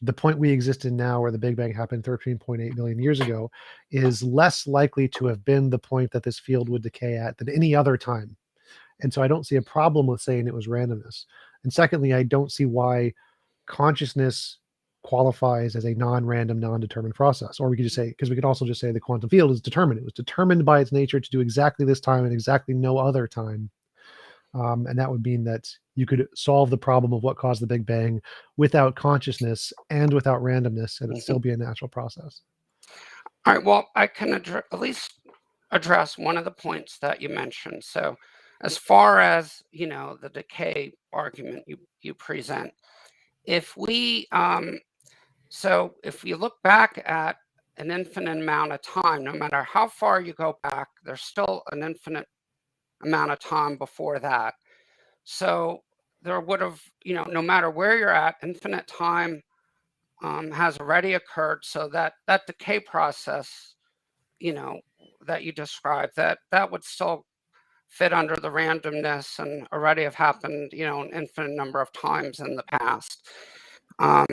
Speaker 1: the point we exist in now, where the Big Bang happened 13.8 million years ago, is less likely to have been the point that this field would decay at than any other time. And so I don't see a problem with saying it was randomness. And secondly, I don't see why consciousness qualifies as a non-random, non-determined process. Or we could just say, because we could also just say the quantum field is determined. It was determined by its nature to do exactly this time and exactly no other time. And that would mean that you could solve the problem of what caused the Big Bang without consciousness and without randomness, and it'd
Speaker 2: Mhm.
Speaker 1: still be a natural process.
Speaker 2: All right. Well, I can at least address one of the points that you mentioned. So, as far as the decay argument you present, if we so if you look back at an infinite amount of time, no matter how far you go back, there's still an infinite amount of time before that. So there would have, no matter where you're at, infinite time has already occurred. So that decay process, you know, that you described, that would still fit under the randomness and already have happened, an infinite number of times in the past. Um,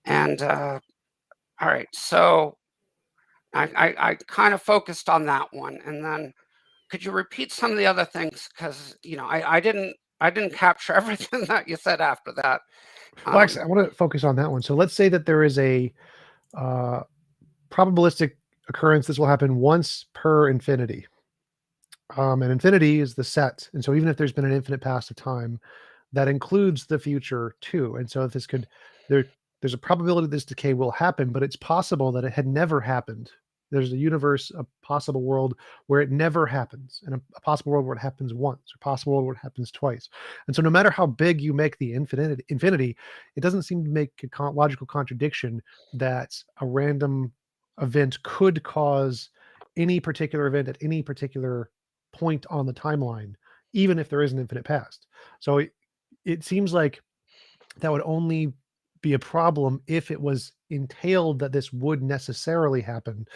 Speaker 2: and all right, so I kind of focused on that one, and then could you repeat some of the other things? Because I didn't capture everything that you said after that.
Speaker 1: Well,
Speaker 2: Um,
Speaker 1: actually, I want to focus on that one. So let's say that there is a uh, probabilistic occurrence. This will happen once per infinity. And infinity is the set. And so even if there's been an infinite past of time, that includes the future too. And so if there there's a probability this decay will happen, but it's possible that it had never happened. there's a universe, a possible world where it never happens, and a possible world where it happens once, or possible world where it happens twice. And so, no matter how big you make the infinity, it doesn't seem to make a logical contradiction that a random event could cause any particular event at any particular point on the timeline, even if there is an infinite past. So it seems like that would only be a problem if it was entailed that this would necessarily happen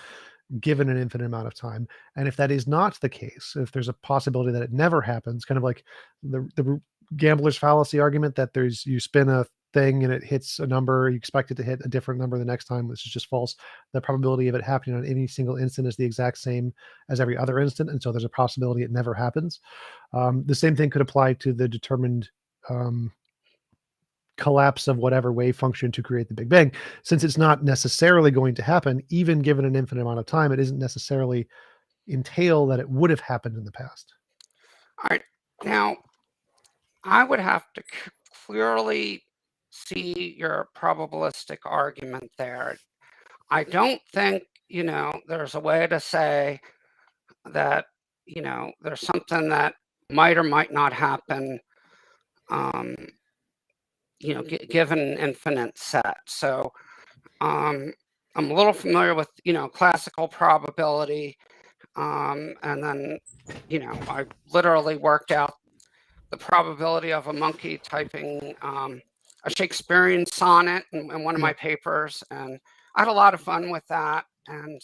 Speaker 1: given an infinite amount of time. And if that is not the case, if there's a possibility that it never happens, kind of like the gambler's fallacy argument that there's you spin a thing and it hits a number, you expect it to hit a different number the next time, which is just false. The probability of it happening on any single instant is the exact same as every other instant, and so there's a possibility it never happens. The same thing could apply to the determined um, collapse of whatever wave function to create the Big Bang. Since it's not necessarily going to happen, even given an infinite amount of time, it isn't necessarily entail that it would have happened in the past.
Speaker 2: All right. Now, I would have to clearly see your probabilistic argument there. I don't think, there's a way to say that, there's something that might or might not happen, um, given an infinite set. So I'm a little familiar with, classical probability. And then, I literally worked out the probability of a monkey typing a Shakespearean sonnet in one of
Speaker 1: Yeah.
Speaker 2: my papers, and I had a lot of fun with that. And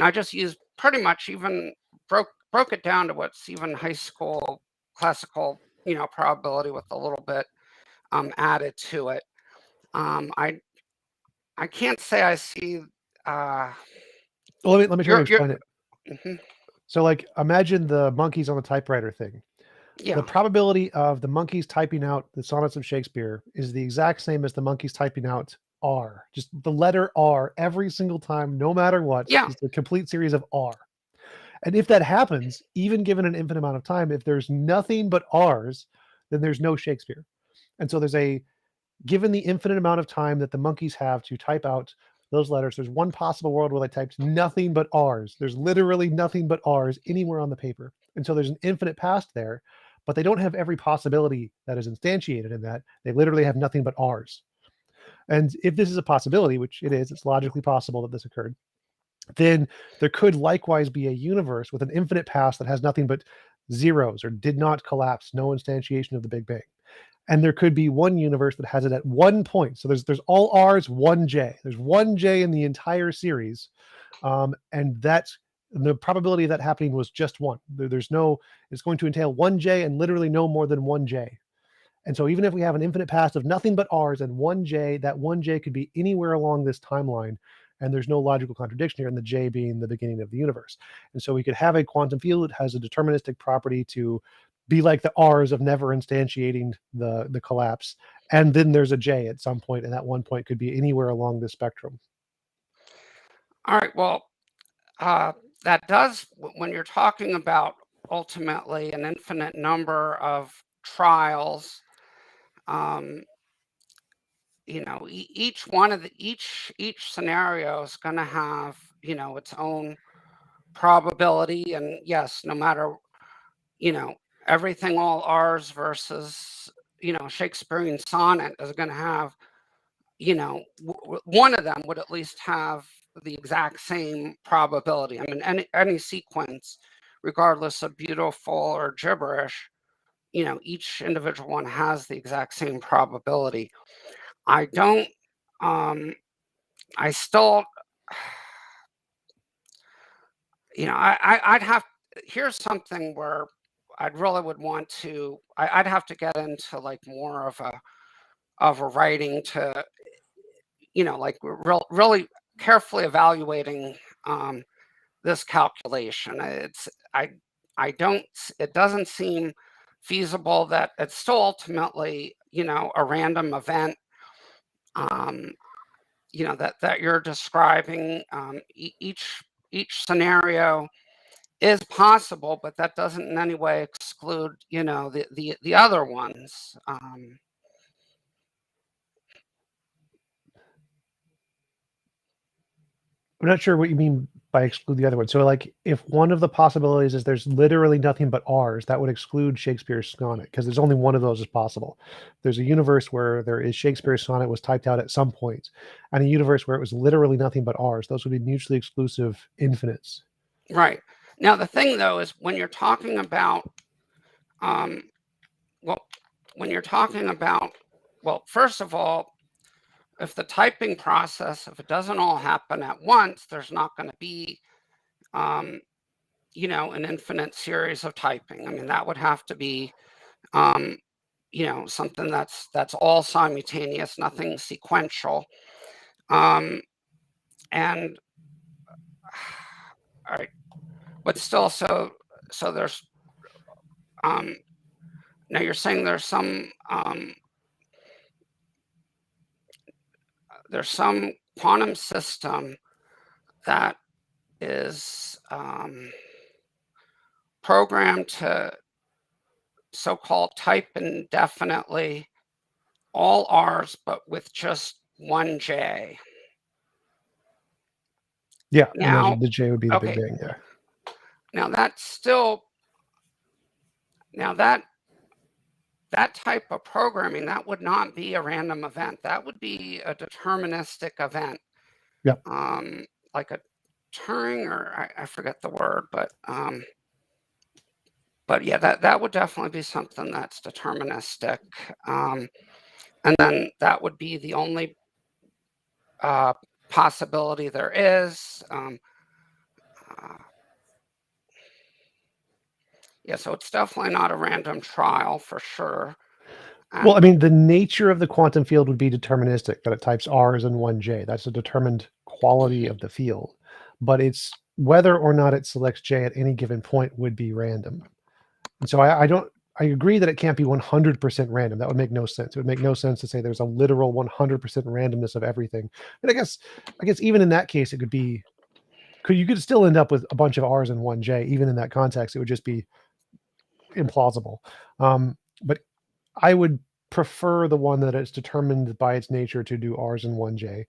Speaker 2: I just used pretty much even broke it down to what's even high school classical, probability with a little bit added to it. I can't say I see. Uh,
Speaker 1: Well, let me try to
Speaker 2: you're
Speaker 1: explain it.
Speaker 2: mhm,
Speaker 1: So, like, imagine the monkeys on the typewriter thing. The
Speaker 2: yeah,
Speaker 1: probability of the monkeys typing out the sonnets of Shakespeare is the exact same as the monkeys typing out R. Just the letter R every single time, no matter what.
Speaker 2: yeah.
Speaker 1: Just a complete series of R. And if that happens, even given an infinite amount of time, if there's nothing but R's, then there's no Shakespeare. And so there's a given the infinite amount of time that the monkeys have to type out those letters, there's one possible world where they typed nothing but R's. There's literally nothing but R's anywhere on the paper. And so there's an infinite past there, but they don't have every possibility that is instantiated in that. They literally have nothing but R's. And if this is a possibility, which it is, it's logically possible that this occurred, then there could likewise be a universe with an infinite past that has nothing but zeros or did not collapse, no instantiation of the Big Bang. And there could be one universe that has it at one point. So there's all R's, one J. There's one J in the entire series, and that's the probability of that happening was just one. There's no. It's going to entail one J and literally no more than one J. And so even if we have an infinite past of nothing but R's and one J, that one J could be anywhere along this timeline. And there's no logical contradiction here, and the J being the beginning of the universe. And so we could have a quantum field that has a deterministic property to be like the R's of never instantiating the collapse. And then there's a J at some point, and that one point could be anywhere along the spectrum.
Speaker 2: All right. Well, uh, that does when you're talking about ultimately an infinite number of trials. Um, each one of the each scenario is going to have its own probability, and yes, no matter you know everything all R's versus Shakespearean sonnet is going to have one of them would at least have the exact same probability. I mean, any sequence, regardless of beautiful or gibberish, each individual one has the exact same probability. I don't. I still. I'd have. Here's something where I'd really would want to. I'd have to get into like more of a writing to like really carefully evaluating this calculation. I don't. It doesn't seem feasible that it's still ultimately a random event. Um, that you're describing. Each scenario is possible, but that doesn't in any way exclude the other ones.
Speaker 1: I'm not sure what you mean by exclude the other one. So like if one of the possibilities is there's literally nothing but R's, that would exclude Shakespeare's sonnet because there's only one of those is possible. There's a universe where there is Shakespeare's sonnet was typed out at some point, and a universe where it was literally nothing but R's. Those would be mutually exclusive infinites.
Speaker 2: Right. Now, the thing, though, is when you're talking about, well, first of all, if the typing process, if it doesn't all happen at once, there's not going to be, an infinite series of typing. I mean, that would have to be, something that's all simultaneous, nothing sequential. And all right, but still, so there's now you're saying there's some quantum system that is programmed to so-called type indefinitely all R's, but with just one J.
Speaker 1: Yeah,
Speaker 2: Now,
Speaker 1: the J would be the Big
Speaker 2: okay,
Speaker 1: Bang. Yeah.
Speaker 2: now that's still that type of programming, that would not be a random event. That would be a deterministic event.
Speaker 1: Yeah.
Speaker 2: Like a Turing, or I forget the word, but yeah, that would definitely be something that's deterministic. And then that would be the only possibility there is. Yeah, so it's definitely not a random trial for sure.
Speaker 1: Well, I mean, the nature of the quantum field would be deterministic, that it types R's and one J. That's a determined quality of the field. But it's whether or not it selects J at any given point would be random. And so I agree that it can't be 100% random. That would make no sense. It would make no sense to say there's a literal 100% randomness of everything. And I guess even in that case, it could be, you could still end up with a bunch of R's and one J. Even in that context, it would just be implausible. But I would prefer the one that is determined by its nature to do R's and one J.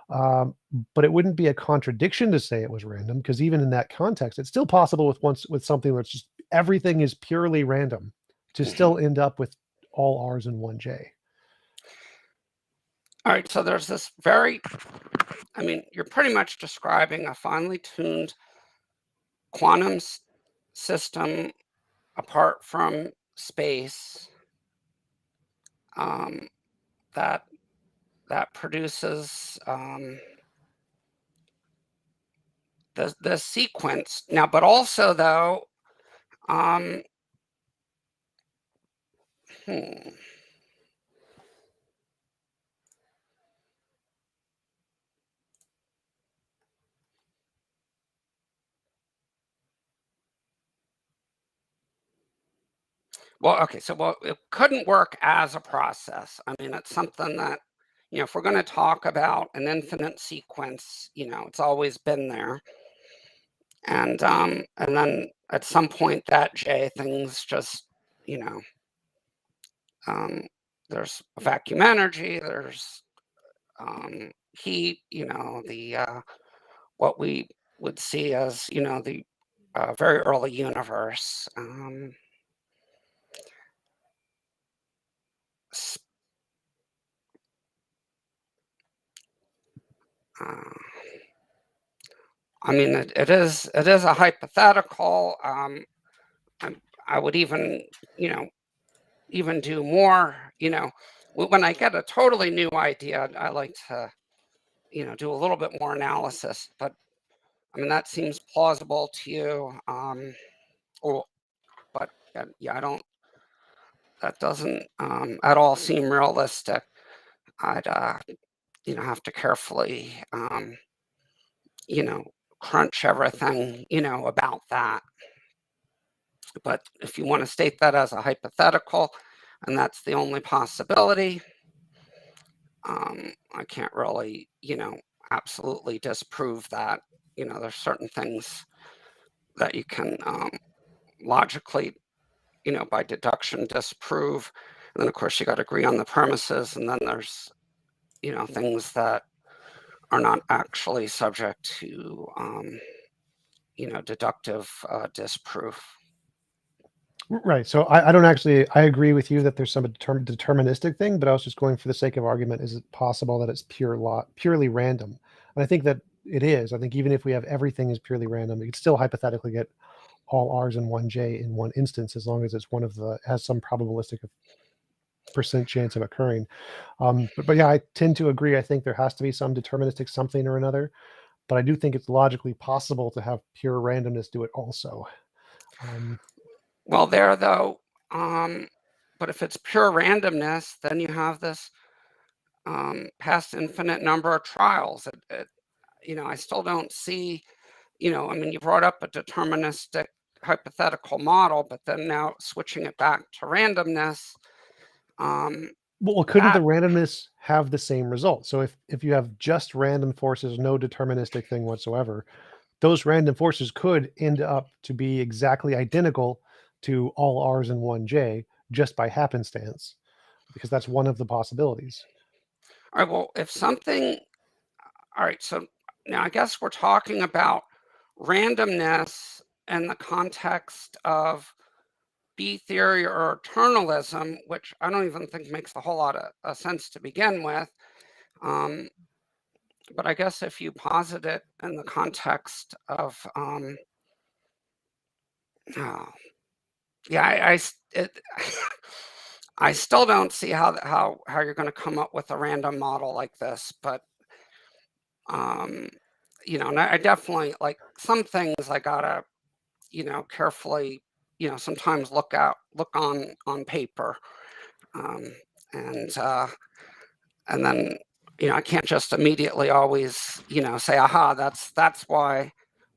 Speaker 1: But it wouldn't be a contradiction to say it was random, because even in that context, it's still possible with something that's just everything is purely random to still end up with all R's and one J.
Speaker 2: All right, so there's this you're pretty much describing a finely tuned quantum system apart from space, that produces the sequence. Now, but also though, well, okay, so it couldn't work as a process. I mean, it's something that, if we're going to talk about an infinite sequence, it's always been there. And then at some point that J things just, there's vacuum energy, there's heat, the what we would see as, the very early universe. Uh, I mean, it is a hypothetical. I would even, even do more. When I get a totally new idea, I like to, do a little bit more analysis. But I mean, that seems plausible to you. Or, but yeah, I don't. That doesn't at all seem realistic. I'd, have to carefully, crunch everything, about that. But if you want to state that as a hypothetical, and that's the only possibility, I can't really, absolutely disprove that. There's certain things that you can logically, by deduction disprove. And then, of course, you got to agree on the premises. And then there's, things that are not actually subject to deductive disproof.
Speaker 1: Right. So I don't actually, I agree with you that there's some deterministic thing, but I was just going for the sake of argument. Is it possible that it's purely random? And I think that it is. I think even if we have everything is purely random, we could still hypothetically get all R's and 1J in one instance, as long as it's one of the, has some probabilistic percent chance of occurring. But yeah, I tend to agree. I think there has to be some deterministic something or another, but I do think it's logically possible to have pure randomness do it also.
Speaker 2: Well, there though, but if it's pure randomness, then you have this past infinite number of trials. I still don't see, I mean, you brought up a deterministic hypothetical model, but then now switching it back to randomness.
Speaker 1: Well, couldn't the
Speaker 2: That
Speaker 1: randomness have the same result? So if you have just random forces, no deterministic thing whatsoever, those random forces could end up to be exactly identical to all R's and 1J just by happenstance, because that's one of the possibilities.
Speaker 2: all right, well, if something, all right, so now I guess we're talking about randomness in the context of B theory or eternalism, which I don't even think makes a whole lot of sense to begin with. But I guess if you posit it in the context of, oh, yeah, I still don't see how you're going to come up with a random model like this. But um, and I definitely like some things I gotta carefully sometimes look on paper, um, and then I can't just immediately always say, aha, that's why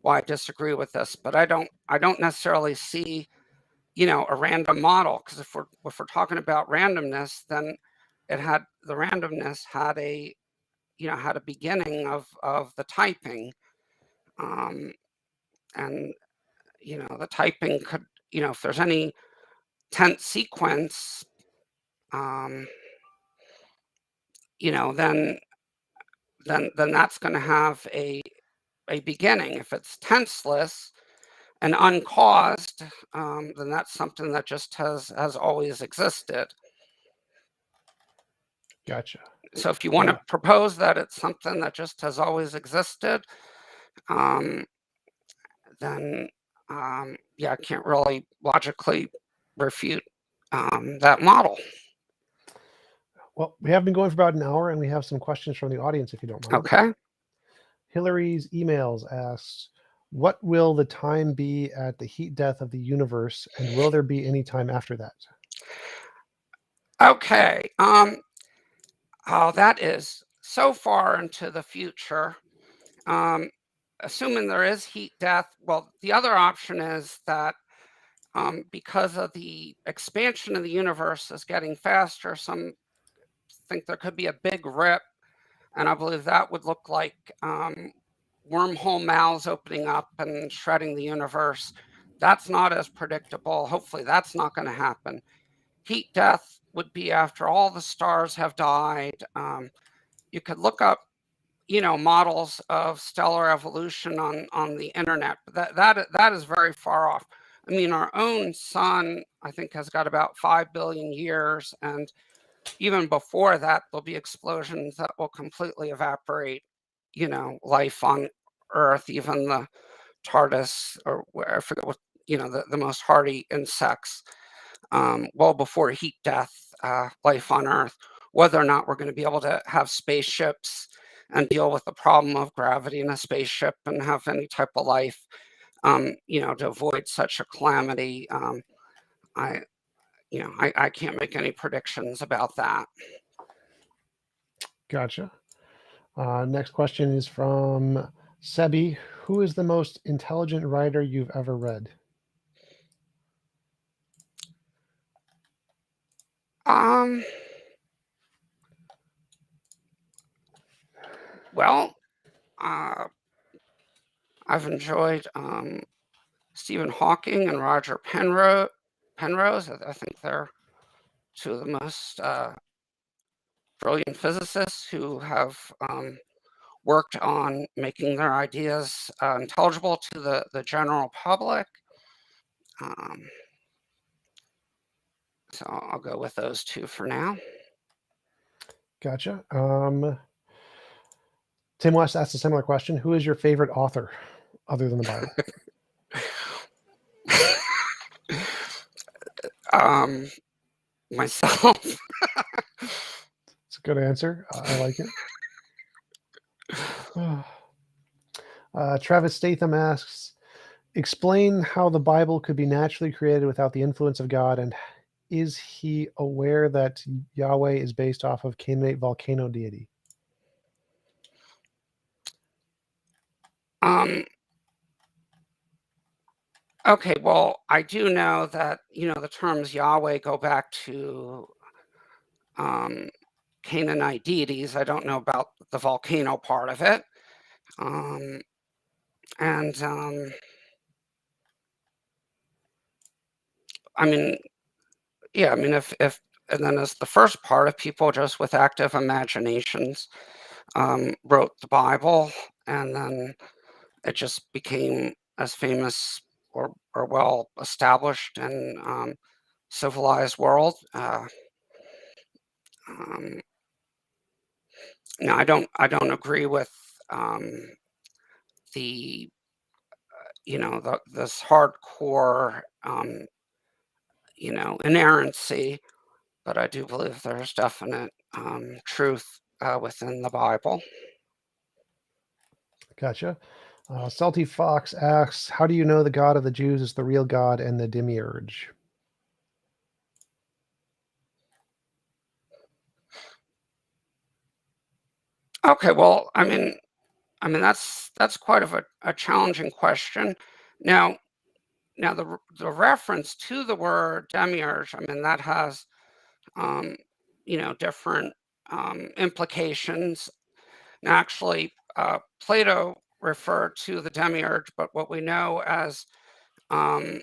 Speaker 2: I disagree with this. But I don't necessarily see a random model, because if we're talking about randomness, then the randomness had a beginning of the typing, um, and the typing could, if there's any tense sequence, um, then that's going to have a beginning. If it's tenseless and uncaused, then that's something that just has always existed.
Speaker 1: Gotcha.
Speaker 2: So if you want to propose that it's something that just has always existed, um, then yeah, I can't really logically refute that model.
Speaker 1: Well, we have been going for about an hour, and we have some questions from the audience, if you don't mind.
Speaker 2: Okay.
Speaker 1: Hillary's emails asks, what will the time be at the heat death of the universe, and will there be any time after that?
Speaker 2: Okay. Oh, that is so far into the future. Um, Assuming there is heat death, well, the other option is that because of the expansion of the universe is getting faster, some think there could be a big rip, and I believe that would look like wormhole mouths opening up and shredding the universe. That's not as predictable. Hopefully, that's not going to happen. Heat death would be after all the stars have died. You could look up, models of stellar evolution on the internet, but that is very far off. I mean, our own sun, I think, has got about 5 billion years, and even before that, there'll be explosions that will completely evaporate, life on Earth, even the TARDIS, or where I forget what, the most hardy insects, well before heat death, life on Earth. Whether or not we're going to be able to have spaceships and deal with the problem of gravity in a spaceship and have any type of life, to avoid such a calamity, I, I can't make any predictions about that.
Speaker 1: Gotcha. Next question is from Sebi. Who is the most intelligent writer you've ever read?
Speaker 2: Well, I've enjoyed Stephen Hawking and Roger Penrose. I think they're two of the most brilliant physicists who have worked on making their ideas intelligible to the general public. So I'll go with those two for now.
Speaker 1: Gotcha. Tim West asked a similar question. Who is your favorite author other than the Bible?
Speaker 2: Myself.
Speaker 1: It's a good answer. I like it. Travis Statham asks, explain how the Bible could be naturally created without the influence of God, and is he aware that Yahweh is based off of Canaanite volcano deity?
Speaker 2: Okay, well, I do know that, the terms Yahweh go back to Canaanite deities. I don't know about the volcano part of it. And I mean, yeah, I mean, if and then as the first part, of people just with active imaginations wrote the Bible, and then it just became as famous or well established in civilized world. Um, no, I don't agree with the this hardcore inerrancy, but I do believe there's definite truth within the Bible.
Speaker 1: Gotcha. Salty Fox asks, how do you know the God of the Jews is the real God and the demiurge?
Speaker 2: Okay, well, that's quite of a challenging question. Now, the reference to the word demiurge, that has different implications. Now, actually, Plato referred to the demiurge, but what we know as um,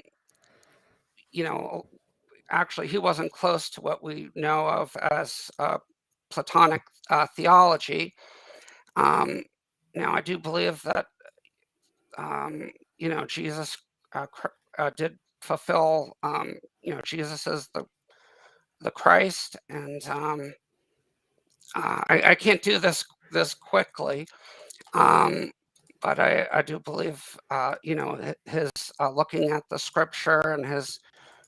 Speaker 2: you know, actually, he wasn't close to what we know of as Platonic theology. Um, Now, I do believe that Jesus did fulfill. Jesus is the Christ, and I can't do this quickly, um, but I do believe his looking at the scripture and his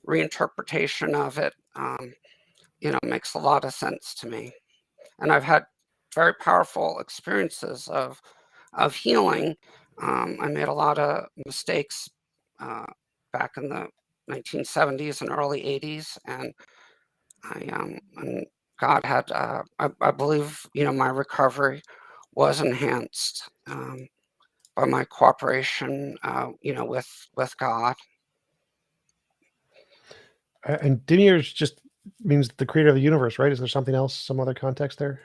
Speaker 2: reinterpretation of it, makes a lot of sense to me. And I've had very powerful experiences of healing. I made a lot of mistakes back in the 1970s and early 80s, and and God had, I believe, my recovery was enhanced by my cooperation, with God.
Speaker 1: And demiurge just means the creator of the universe, right? Is there something else, some other context there?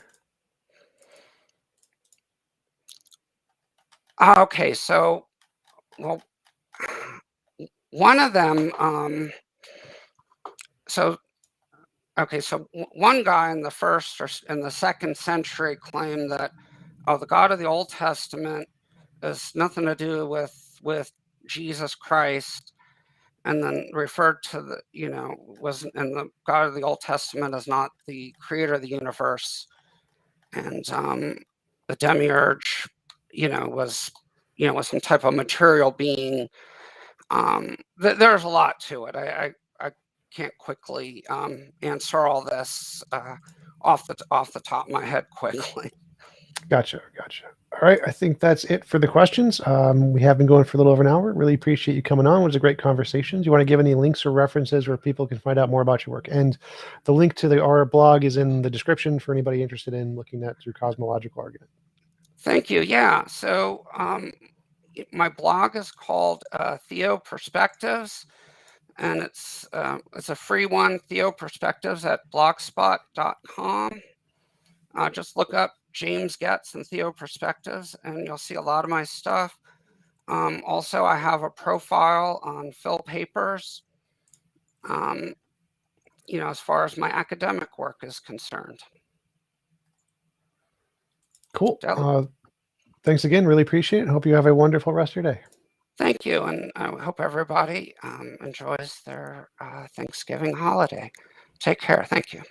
Speaker 2: Okay, so, well, one of them, so okay, so one guy in the first or in the second century claimed that, oh, the God of the Old Testament has nothing to do with Jesus Christ, and then referred to was, and the God of the Old Testament is not the creator of the universe, and the demiurge, was some type of material being. There's a lot to it. I can't quickly answer all this off the top of my head quickly.
Speaker 1: Gotcha. All right, I think that's it for the questions. We have been going for a little over an hour. Really appreciate you coming on. It was a great conversation. Do you want to give any links or references where people can find out more about your work? And the link to our blog is in the description for anybody interested in looking at your cosmological argument.
Speaker 2: Thank you. Yeah. So my blog is called Theo Perspectives, and it's a free one, Theo Perspectives at blogspot.com. Just look up James Goetz and Theo Perspectives, and you'll see a lot of my stuff. Also, I have a profile on Phil Papers, as far as my academic work is concerned.
Speaker 1: Cool. Thanks again. Really appreciate it. Hope you have a wonderful rest of your day.
Speaker 2: Thank you, and I hope everybody enjoys their Thanksgiving holiday. Take care. Thank you.